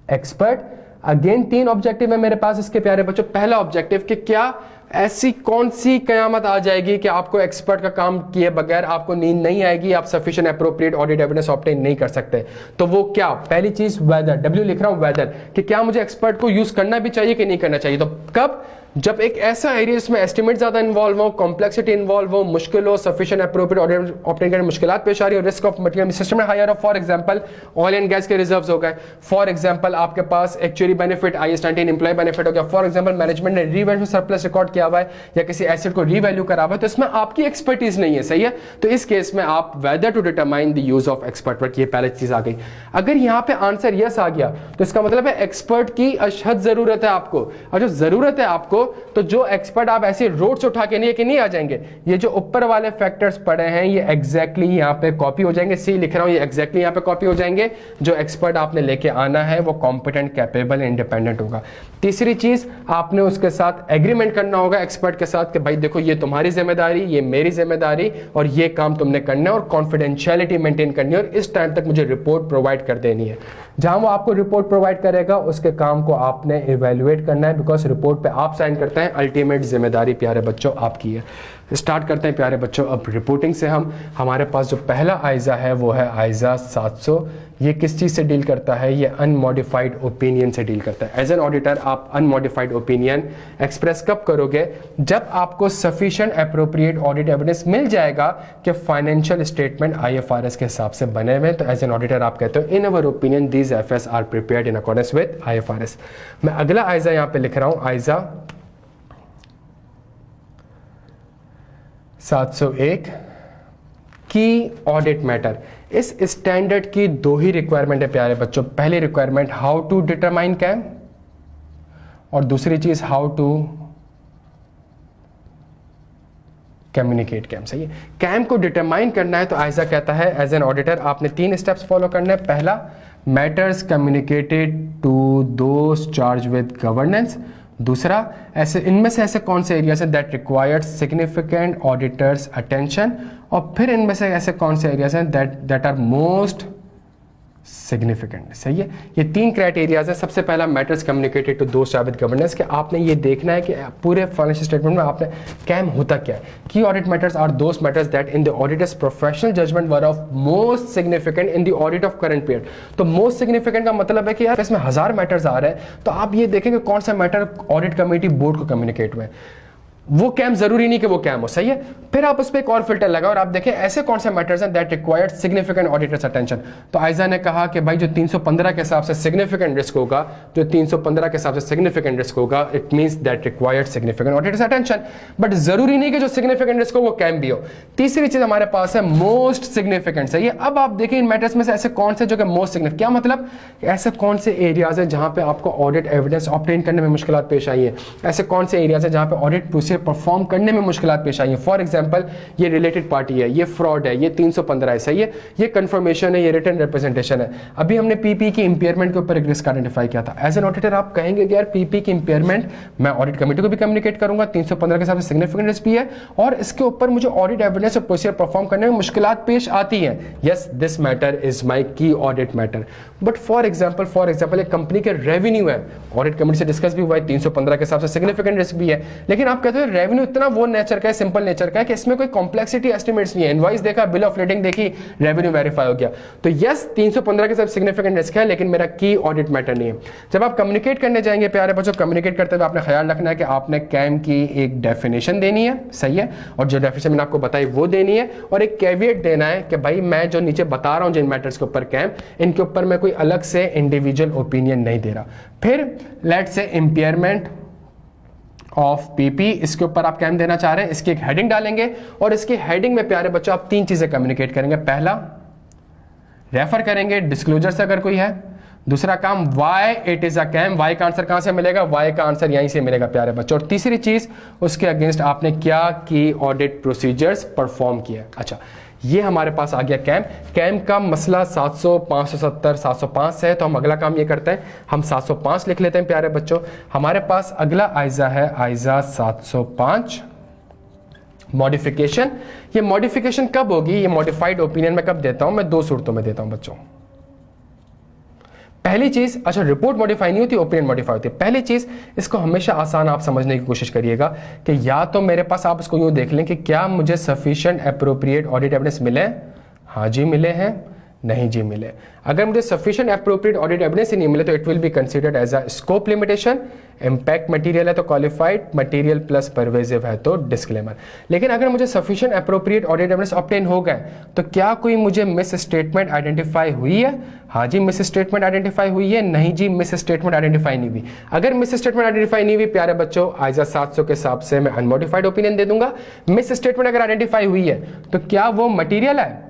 एक्सपर्ट। अगेन 3 ऑब्जेक्टिव है मेरे पास इसके प्यारे बच्चों। पहला ऑब्जेक्टिव कि क्या ऐसी कौन सी कयामत आ जाएगी कि आपको एक्सपर्ट का काम किए बगैर आपको नींद नहीं आएगी, आप sufficient appropriate audit evidence obtain नहीं कर सकते। तो वो क्या? पहली चीज वेदर, डब्ल्यू लिख रहा हूं वेदर, कि क्या मुझे एक्सपर्ट को यूज करना भी चाहिए कि नहीं करना चाहिए। तो कब? जब एक ऐसा एरिया जिसमें एस्टिमेट ज्यादा इन्वॉल्व हो, कॉम्प्लेक्सिटी इन्वॉल्व हो, मुश्किल हो, सफिशिएंट एप्रोप्रिएट ऑडिट ऑब्टेन करने में मुश्किलात पेश आ रही हो, रिस्क ऑफ मटेरियल सिस्टम में हायर हो। For example oil and gas के रिजर्व्स हो गए, फॉर एग्जांपल आपके पास actually benefit IAS 19 employ benefit हो गया, फॉर एग्जांपल मैनेजमेंट ने रीवैल्यू सरप्लस रिकॉर्ड किया हुआ है या किसी एसेट को रीवैल्यू करा हुआ है, तो इसमें आपकी एक्सपर्टीज नहीं है। सही है, तो इस केस में आप whether to determine the use of expert work, ये पहली चीज आ गई। अगर यहाँ पे आंसर यस आ गया तो इसका मतलब है एक्सपर्ट की अशहद जरूरत है आपको, और जो जरूरत है आपको तो जो एक्सपर्ट आप ऐसे रोड से उठा के नहीं आ जाएंगे। ये जो ऊपर वाले फैक्टर्स पड़े हैं ये एग्जैक्टली यहाँ पे कॉपी हो जाएंगे। सी लिख रहा हूं, ये एग्जैक्टली यहाँ पे कॉपी हो जाएंगे। जो एक्सपर्ट आपने लेके आना है वो कॉम्पिटेंट, कैपेबल, इंडिपेंडेंट होगा। तीसरी चीज, आपने उसके साथ एग्रीमेंट करना होगा एक्सपर्ट के साथ कि भाई देखो ये तुम्हारी जिम्मेदारी, ये मेरी जिम्मेदारी, और ये काम तुमने करना है, और कॉन्फिडेंशियलिटी मेंटेन करनी है, और इस टाइम तक मुझे रिपोर्ट प्रोवाइड कर देनी है। जहां वो आपको रिपोर्ट प्रोवाइड करेगा उसके काम को आपने इवेल्युएट करना है, बिकॉज रिपोर्ट पे आप साइन करते हैं, अल्टीमेट जिम्मेदारी प्यारे बच्चों आपकी है। स्टार्ट करते हैं प्यारे बच्चों अब रिपोर्टिंग से। हमारे पास जो पहला आइजा है वो है आइजा 700। ये किस चीज से डील करता है? ये अनमॉडिफाइड ओपिनियन से डील करता है। एज एन ऑडिटर आप अनमॉडिफाइड ओपिनियन एक्सप्रेस कब करोगे? जब आपको सफिशिएंट एप्रोप्रिएट ऑडिट एविडेंस मिल जाएगा कि फाइनेंशियल स्टेटमेंट IFRS के हिसाब से बने हुए। तो एज एन ऑडिटर आप कहते हो in our opinion these FS are prepared in accordance with IFRS। मैं अगला आइजा यहां पे लिख रहा हूं, आइजा 701 की ऑडिट मैटर। इस स्टैंडर्ड की 2 ही रिक्वायरमेंट है प्यारे बच्चों। पहली requirement how to determine KAM, और दूसरी चीज हाउ टू कम्युनिकेट कैम। सही है, कैम को डिटरमाइन करना है तो आइजा कहता है एज एन ऑडिटर आपने 3 स्टेप्स फॉलो करने हैं। पहला, matters communicated to those charged with governance. दूसरा, ऐसे इनमें से ऐसे कौन से एरियाज हैं that required significant auditors attention, और फिर इनमें से ऐसे कौन से एरियाज हैं दैट आर मोस्ट सिग्निफिकेंट। सही है, ये 3 क्राइटेरियाज है। सबसे पहला, matters communicated to those charged with governance, कि आपने ये देखना है कि पूरे फाइनेंशियल स्टेटमेंट में आपने कैम होता क्या है। Key audit matters are those matters that in the auditors professional judgement were of most significant in the audit of current period. तो मोस्ट सिग्निफिकेंट का मतलब है कि यार इसमें 1000 मैटर्स आ रहे हैं तो आप ये देखेंगे कौन सा मैटर ऑडिट कमेटी बोर्ड को कम्युनिकेट हुए। वो कैम जरूरी नहीं कि वो कैम हो। सही है, फिर आप उस पर एक और फिल्टर लगाओ और आप देखें ऐसे कौन से मैटर्स हैं that required significant auditors attention. तो आइजा ने कहा कि भाई जो 315 के हिसाब से सिग्निफिकेंट रिस्क होगा, जो 315 के हिसाब से सिग्निफिकेंट रिस्क होगा, it means that required significant auditors attention. But जरूरी नहीं कि जो सिग्निफिकेंट रिस्क हो वो कैम भी हो। तीसरी चीज हमारे पास है मोस्ट सिग्निफिकेंट। सही है, अब आप देखिए इन मैटर्स में से ऐसे कौन से जो कि मोस्ट सिग्निफिकेंट, क्या मतलब ऐसे कौन से एरियाज है जहां पे आपको ऑडिट एविडेंस ऑब्टेन करने में मुश्किल पेश आई है, ऐसे कौन से एरियाज है जहां पे ऑडिट परफॉर्म करने में मुश्किलात पेश आई हैं। फॉर एग्जांपल ये रिलेटेड पार्टी है, ये फ्रॉड है, ये 315 है, सही है, ये कन्फर्मेशन है, ये रिटर्न रिप्रेजेंटेशन है। अभी हमने पीपी की इंपेयरमेंट के ऊपर एक रिस्क आइडेंटिफाई किया था। एज एन ऑडिटर आप कहेंगे कि यार पीपी की इंपेयरमेंट मैं ऑडिट कमेटी को भी कम्युनिकेट करूंगा, 315 के हिसाब से सिग्निफिकेंट रिस्क भी है और इसके ऊपर मुझे ऑडिट एविडेंस और प्रोसीजर परफॉर्म करने में मुश्किलात पेश आती हैं। Yes, this matter is my key audit matter. But for example एक कंपनी के रेवेन्यू है, ऑडिट कमेटी से डिस्कस भी हुआ है, 315 के हिसाब से सिग्निफिकेंट रिस्क भी है, लेकिन आप कहते हो रेवेन्यू इतना वो नेचर का है, सिंपल नेचर का है कि इसमें कोई कॉम्प्लेक्सिटी एस्टिमेट्स नहीं है। इनवॉइस देखा, बिल ऑफ लेडिंग देखी, रेवेन्यू वेरीफाई हो गया। तो यस, 315 के हिसाब से सिग्निफिकेंट रिस्क है, लेकिन मेरा की ऑडिट मैटर नहीं है। जब आप कम्युनिकेट करने जाएंगे प्यारे बच्चों, कम्युनिकेट करते हुए आपने ख्याल रखना है कि आपने कैम की एक डेफिनेशन देनी है, सही है, और जो डेफिनेशन मैंने आपको बताई वो देनी है, और एक कैविएट देना है कि भाई मैं जो नीचे बता रहा हूं जिन मैटर्स के ऊपर कैम, इनके ऊपर मैं कोई अलग से इंडिविजुअल ओपिनियन नहीं दे रहा। फिर let's say impairment of PP, इसके ऊपर आप कैम देना चाह रहे हैं, इसकी एक हेडिंग डालेंगे और इसकी हेडिंग में प्यारे बच्चों आप तीन चीजें कम्युनिकेट करेंगे। पहला, रेफर करेंगे डिस्क्लोजर से अगर कोई है। दूसरा काम, why it is a KAM, why का आंसर कहां से मिलेगा, वाई का आंसर यहीं से मिलेगा प्यारे बच्चों। और तीसरी चीज, उसके अगेंस्ट आपने क्या की ऑडिट प्रोसीजर्स परफॉर्म किया। अच्छा, ये हमारे पास आ गया कैम। कैम का मसला 700, 570, 705 है, तो हम अगला काम ये करते हैं, हम 705 लिख लेते हैं प्यारे बच्चों। हमारे पास अगला आइजा है, आइजा 705 मॉडिफिकेशन। ये मॉडिफिकेशन कब होगी, ये मॉडिफाइड ओपिनियन में कब देता हूं मैं, दो सूरतों में देता हूं बच्चों। पहली चीज, अच्छा रिपोर्ट मॉडिफाई नहीं होती, ओपिनियन मॉडिफाई होती है। पहली चीज, इसको हमेशा आसान आप समझने की कोशिश करिएगा कि या तो मेरे पास आप इसको यूं देख लें कि क्या मुझे सफिशिएंट एप्रोप्रिएट ऑडिट एविडेंस मिले, हाँ जी मिले हैं, नहीं जी मिले। अगर मुझे सफिशिएंट एप्रोप्रिएट ऑडिट एविडेंस ही नहीं मिले तो it will be considered as a scope limitation. Impact material है तो क्वालिफाइड, मटेरियल प्लस परवेजिव है तो डिस्क्लेमर। लेकिन अगर मुझे sufficient appropriate audit evidence obtain हो गए तो क्या कोई मुझे मिस स्टेटमेंट आइडेंटिफाई हुई है, हाँ जी मिस स्टेटमेंट आइडेंटिफाई हुई है, नहीं जी मिस स्टेटमेंट आइडेंटिफाई नहीं हुई। अगर मिस स्टेटमेंट आइडेंटिफाई नहीं हुई प्यारे बच्चों, आइजा 700 के हिसाब से मैं अनमोडिफाइड ओपिनियन दे दूंगा। मिस स्टेटमेंट अगर आइडेंटिफाई हुई है तो क्या वो मटीरियल है,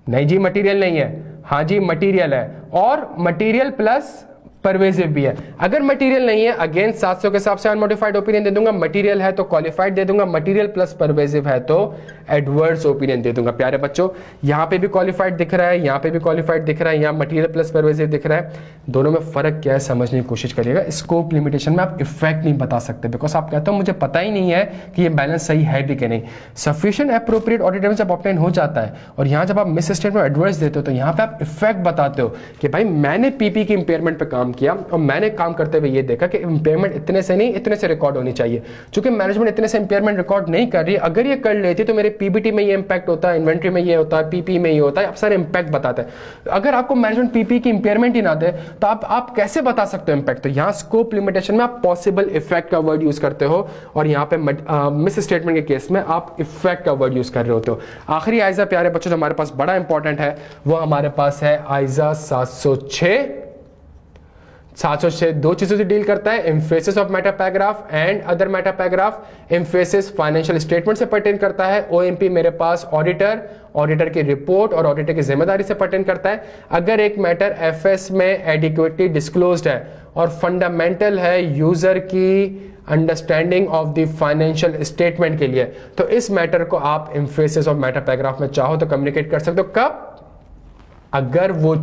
नहीं जी मटेरियल नहीं है, हाँ जी मटेरियल है, और मटेरियल प्लस परवेजिव भी है। अगर मटेरियल नहीं है, अगेन 700 के हिसाब से अनमोडिफाइड ओपिनियन दे दूंगा। मटेरियल है तो क्वालिफाइड दे दूंगा, मटेरियल प्लस परवेजिव है तो एडवर्स ओपिनियन दे दूंगा। प्यारे बच्चों, यहां पे भी क्वालिफाइड दिख रहा है, यहां पे भी क्वालिफाइड दिख रहा है, यहां मटेरियल प्लस परवेजिव दिख रहा है। दोनों में फर्क क्या है समझने की कोशिश करिएगा। स्कोप लिमिटेशन में आप इफेक्ट नहीं बता सकते, बिकॉज आप कहते हो मुझे पता ही नहीं है कि ये बैलेंस सही है भी कि नहीं। सफिशिएंट एप्रोप्रिएट ऑडिट एविडेंस जब ऑब्टेन हो जाता है और यहां जब आप मिस स्टेटमेंट एडवर्स देते हो तो यहां पे आप इफेक्ट बताते हो कि भाई मैंने पीपी की इंपेयरमेंट पे काम किया और मैंने काम करते हुए ये देखा कि इंपेयरमेंट इतने से नहीं इतने से रिकॉर्ड होनी चाहिए। चूंकि मैनेजमेंट इतने से इंपेयरमेंट रिकॉर्ड नहीं कर रही, अगर ये कर लेती तो मेरे पीबीटी में ये इंपैक्ट होता है, इन्वेंट्री में ये होता है, पीपी में ये होता है, आप सारे इंपैक्ट बताते हैं। अगर आपको मैनेजमेंट पीपी की इंपेयरमेंट ही ना दे तो आप कैसे बता सकते हो इंपैक्ट। तो यहाँ स्कोप लिमिटेशन में आप पॉसिबल इफेक्ट का वर्ड यूज करते हो और यहाँ पे मिस स्टेटमेंट के केस में आप इफेक्ट का वर्ड यूज कर रहे होते हो। आखिरी आइजा प्यारे बच्चों जो हमारे पास बड़ा इंपॉर्टेंट है वो हमारे पास है आइजा 706। 706 दो चीजों से डील करता है, emphasis of matter paragraph and other matter paragraph. Emphasis financial statement से पर्टेन करता है, ओएमपी मेरे पास ऑडिटर की रिपोर्ट और ऑडिटर की जिम्मेदारी से पर्टेन करता है। अगर एक मैटर एफएस में एडिक्वेटली डिस्क्लोज्ड है और फंडामेंटल है यूजर की understanding of the financial statement के लिए, तो इस मैटर को आप एम्फेसिस ऑफ मेटा पैराग्राफ में चाहो तो कम्युनिकेट कर सकते हो। कब? अगर वो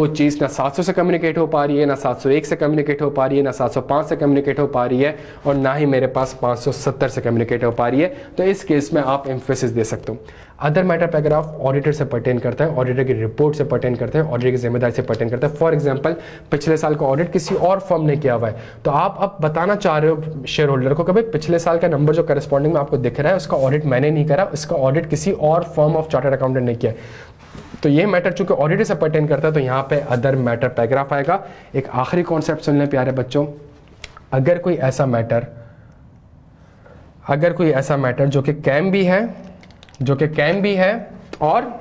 चीज ना 700 से कम्युनिकेट हो पा रही है, ना 701 से कम्युनिकेट हो पा रही है, ना 705 से कम्युनिकेट हो पा रही है, और ना ही मेरे पास 570 से कम्युनिकेट हो पा रही है, तो इस केस में आप एम्फेसिस दे सकते हो। अदर मैटर पैराग्राफ ऑडिटर से पर्टेन करता है, ऑडिटर की रिपोर्ट से पर्टेन करता है, ऑडिटर की जिम्मेदारी से पर्टेन करता है। फॉर एग्जांपल पिछले साल का ऑडिट किसी और फर्म ने किया हुआ है, तो आप अब बताना चाह रहे हो शेयर होल्डर को कि भाई पिछले साल का नंबर जो करस्पॉन्डिंग में आपको दिख रहा है उसका ऑडिट मैंने नहीं करा, उसका ऑडिट किसी और फर्म ऑफ चार्टर्ड अकाउंटेंट ने किया। तो ये मैटर चूंकि ऑडिटर से पर्टेन करता है तो यहाँ पे अदर मैटर पैराग्राफ आएगा। एक आखिरी कॉन्सेप्ट सुन लें प्यारे बच्चों, अगर कोई ऐसा मैटर जो कि कैम भी है और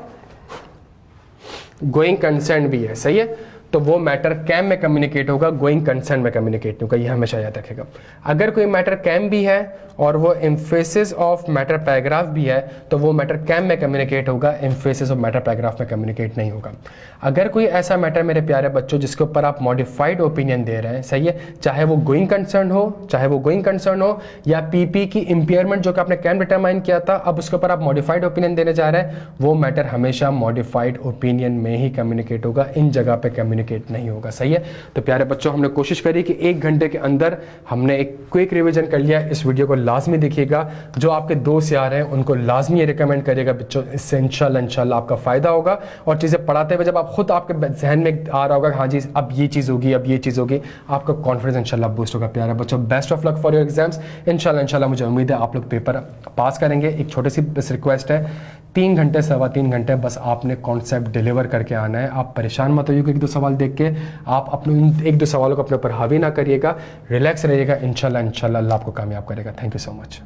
गोइंग कंसर्न भी है, सही है, तो वो मैटर कैम में कम्युनिकेट होगा, गोइंग कंसर्न में कम्युनिकेट नहीं होगा। ये हमेशा याद रखेगा। अगर कोई मैटर कैम भी है और वो एम्फेसिस ऑफ मैटर पैराग्राफ भी है तो वो मैटर कैम में कम्युनिकेट होगा, एम्फेसिस ऑफ मैटर पैराग्राफ में कम्युनिकेट नहीं होगा। अगर कोई ऐसा मैटर मेरे प्यारे बच्चों जिसके ऊपर आप मॉडिफाइड ओपिनियन दे रहे हैं, सही है, चाहे वो गोइंग कंसर्न हो या पीपी की इंपेयरमेंट जो कि आपने कैम डिटरमाइन किया था, अब उसके ऊपर आप मॉडिफाइड ओपिनियन देने जा रहे हैं, वो मैटर हमेशा मॉडिफाइड ओपिनियन में ही कम्युनिकेट होगा, इन जगह पे कम्युनिकेट नहीं होगा। सही है। तो प्यारे बच्चों, हमने कोशिश करी कि 1 घंटे के अंदर हमने एक क्विक रिवीजन कर लिया। इस वीडियो को लाजमी देखिएगा, जो आपके दोस्त यार हैं उनको लाजमी रिकमेंड करिएगा बच्चों, इससे इंशाल्लाह आपका फायदा होगा। और चीज़ें पढ़ाते हुए जब आप खुद आपके जहन में आ रहा होगा हाँ जी अब ये चीज़ होगी, अब ये चीज़ होगी, आपका कॉन्फिडेंस इंशाल्लाह बूस्ट होगा। प्यारे बच्चों, best of luck for your exams. इंशाल्लाह मुझे उम्मीद है आप लोग पेपर पास करेंगे। एक छोटी सी बस रिक्वेस्ट है, 3 घंटे 3.25 घंटे बस आपने कॉन्सेप्ट डिलीवर करके आना है। आप परेशान मत होइएगा 1-2 सवाल देख के, आप अपने 1-2 सवालों को अपने ऊपर हावी ना करिएगा, रिलैक्स रहिएगा। इंशाल्लाह अल्लाह आपको कामयाब करेगा। Thank you so much.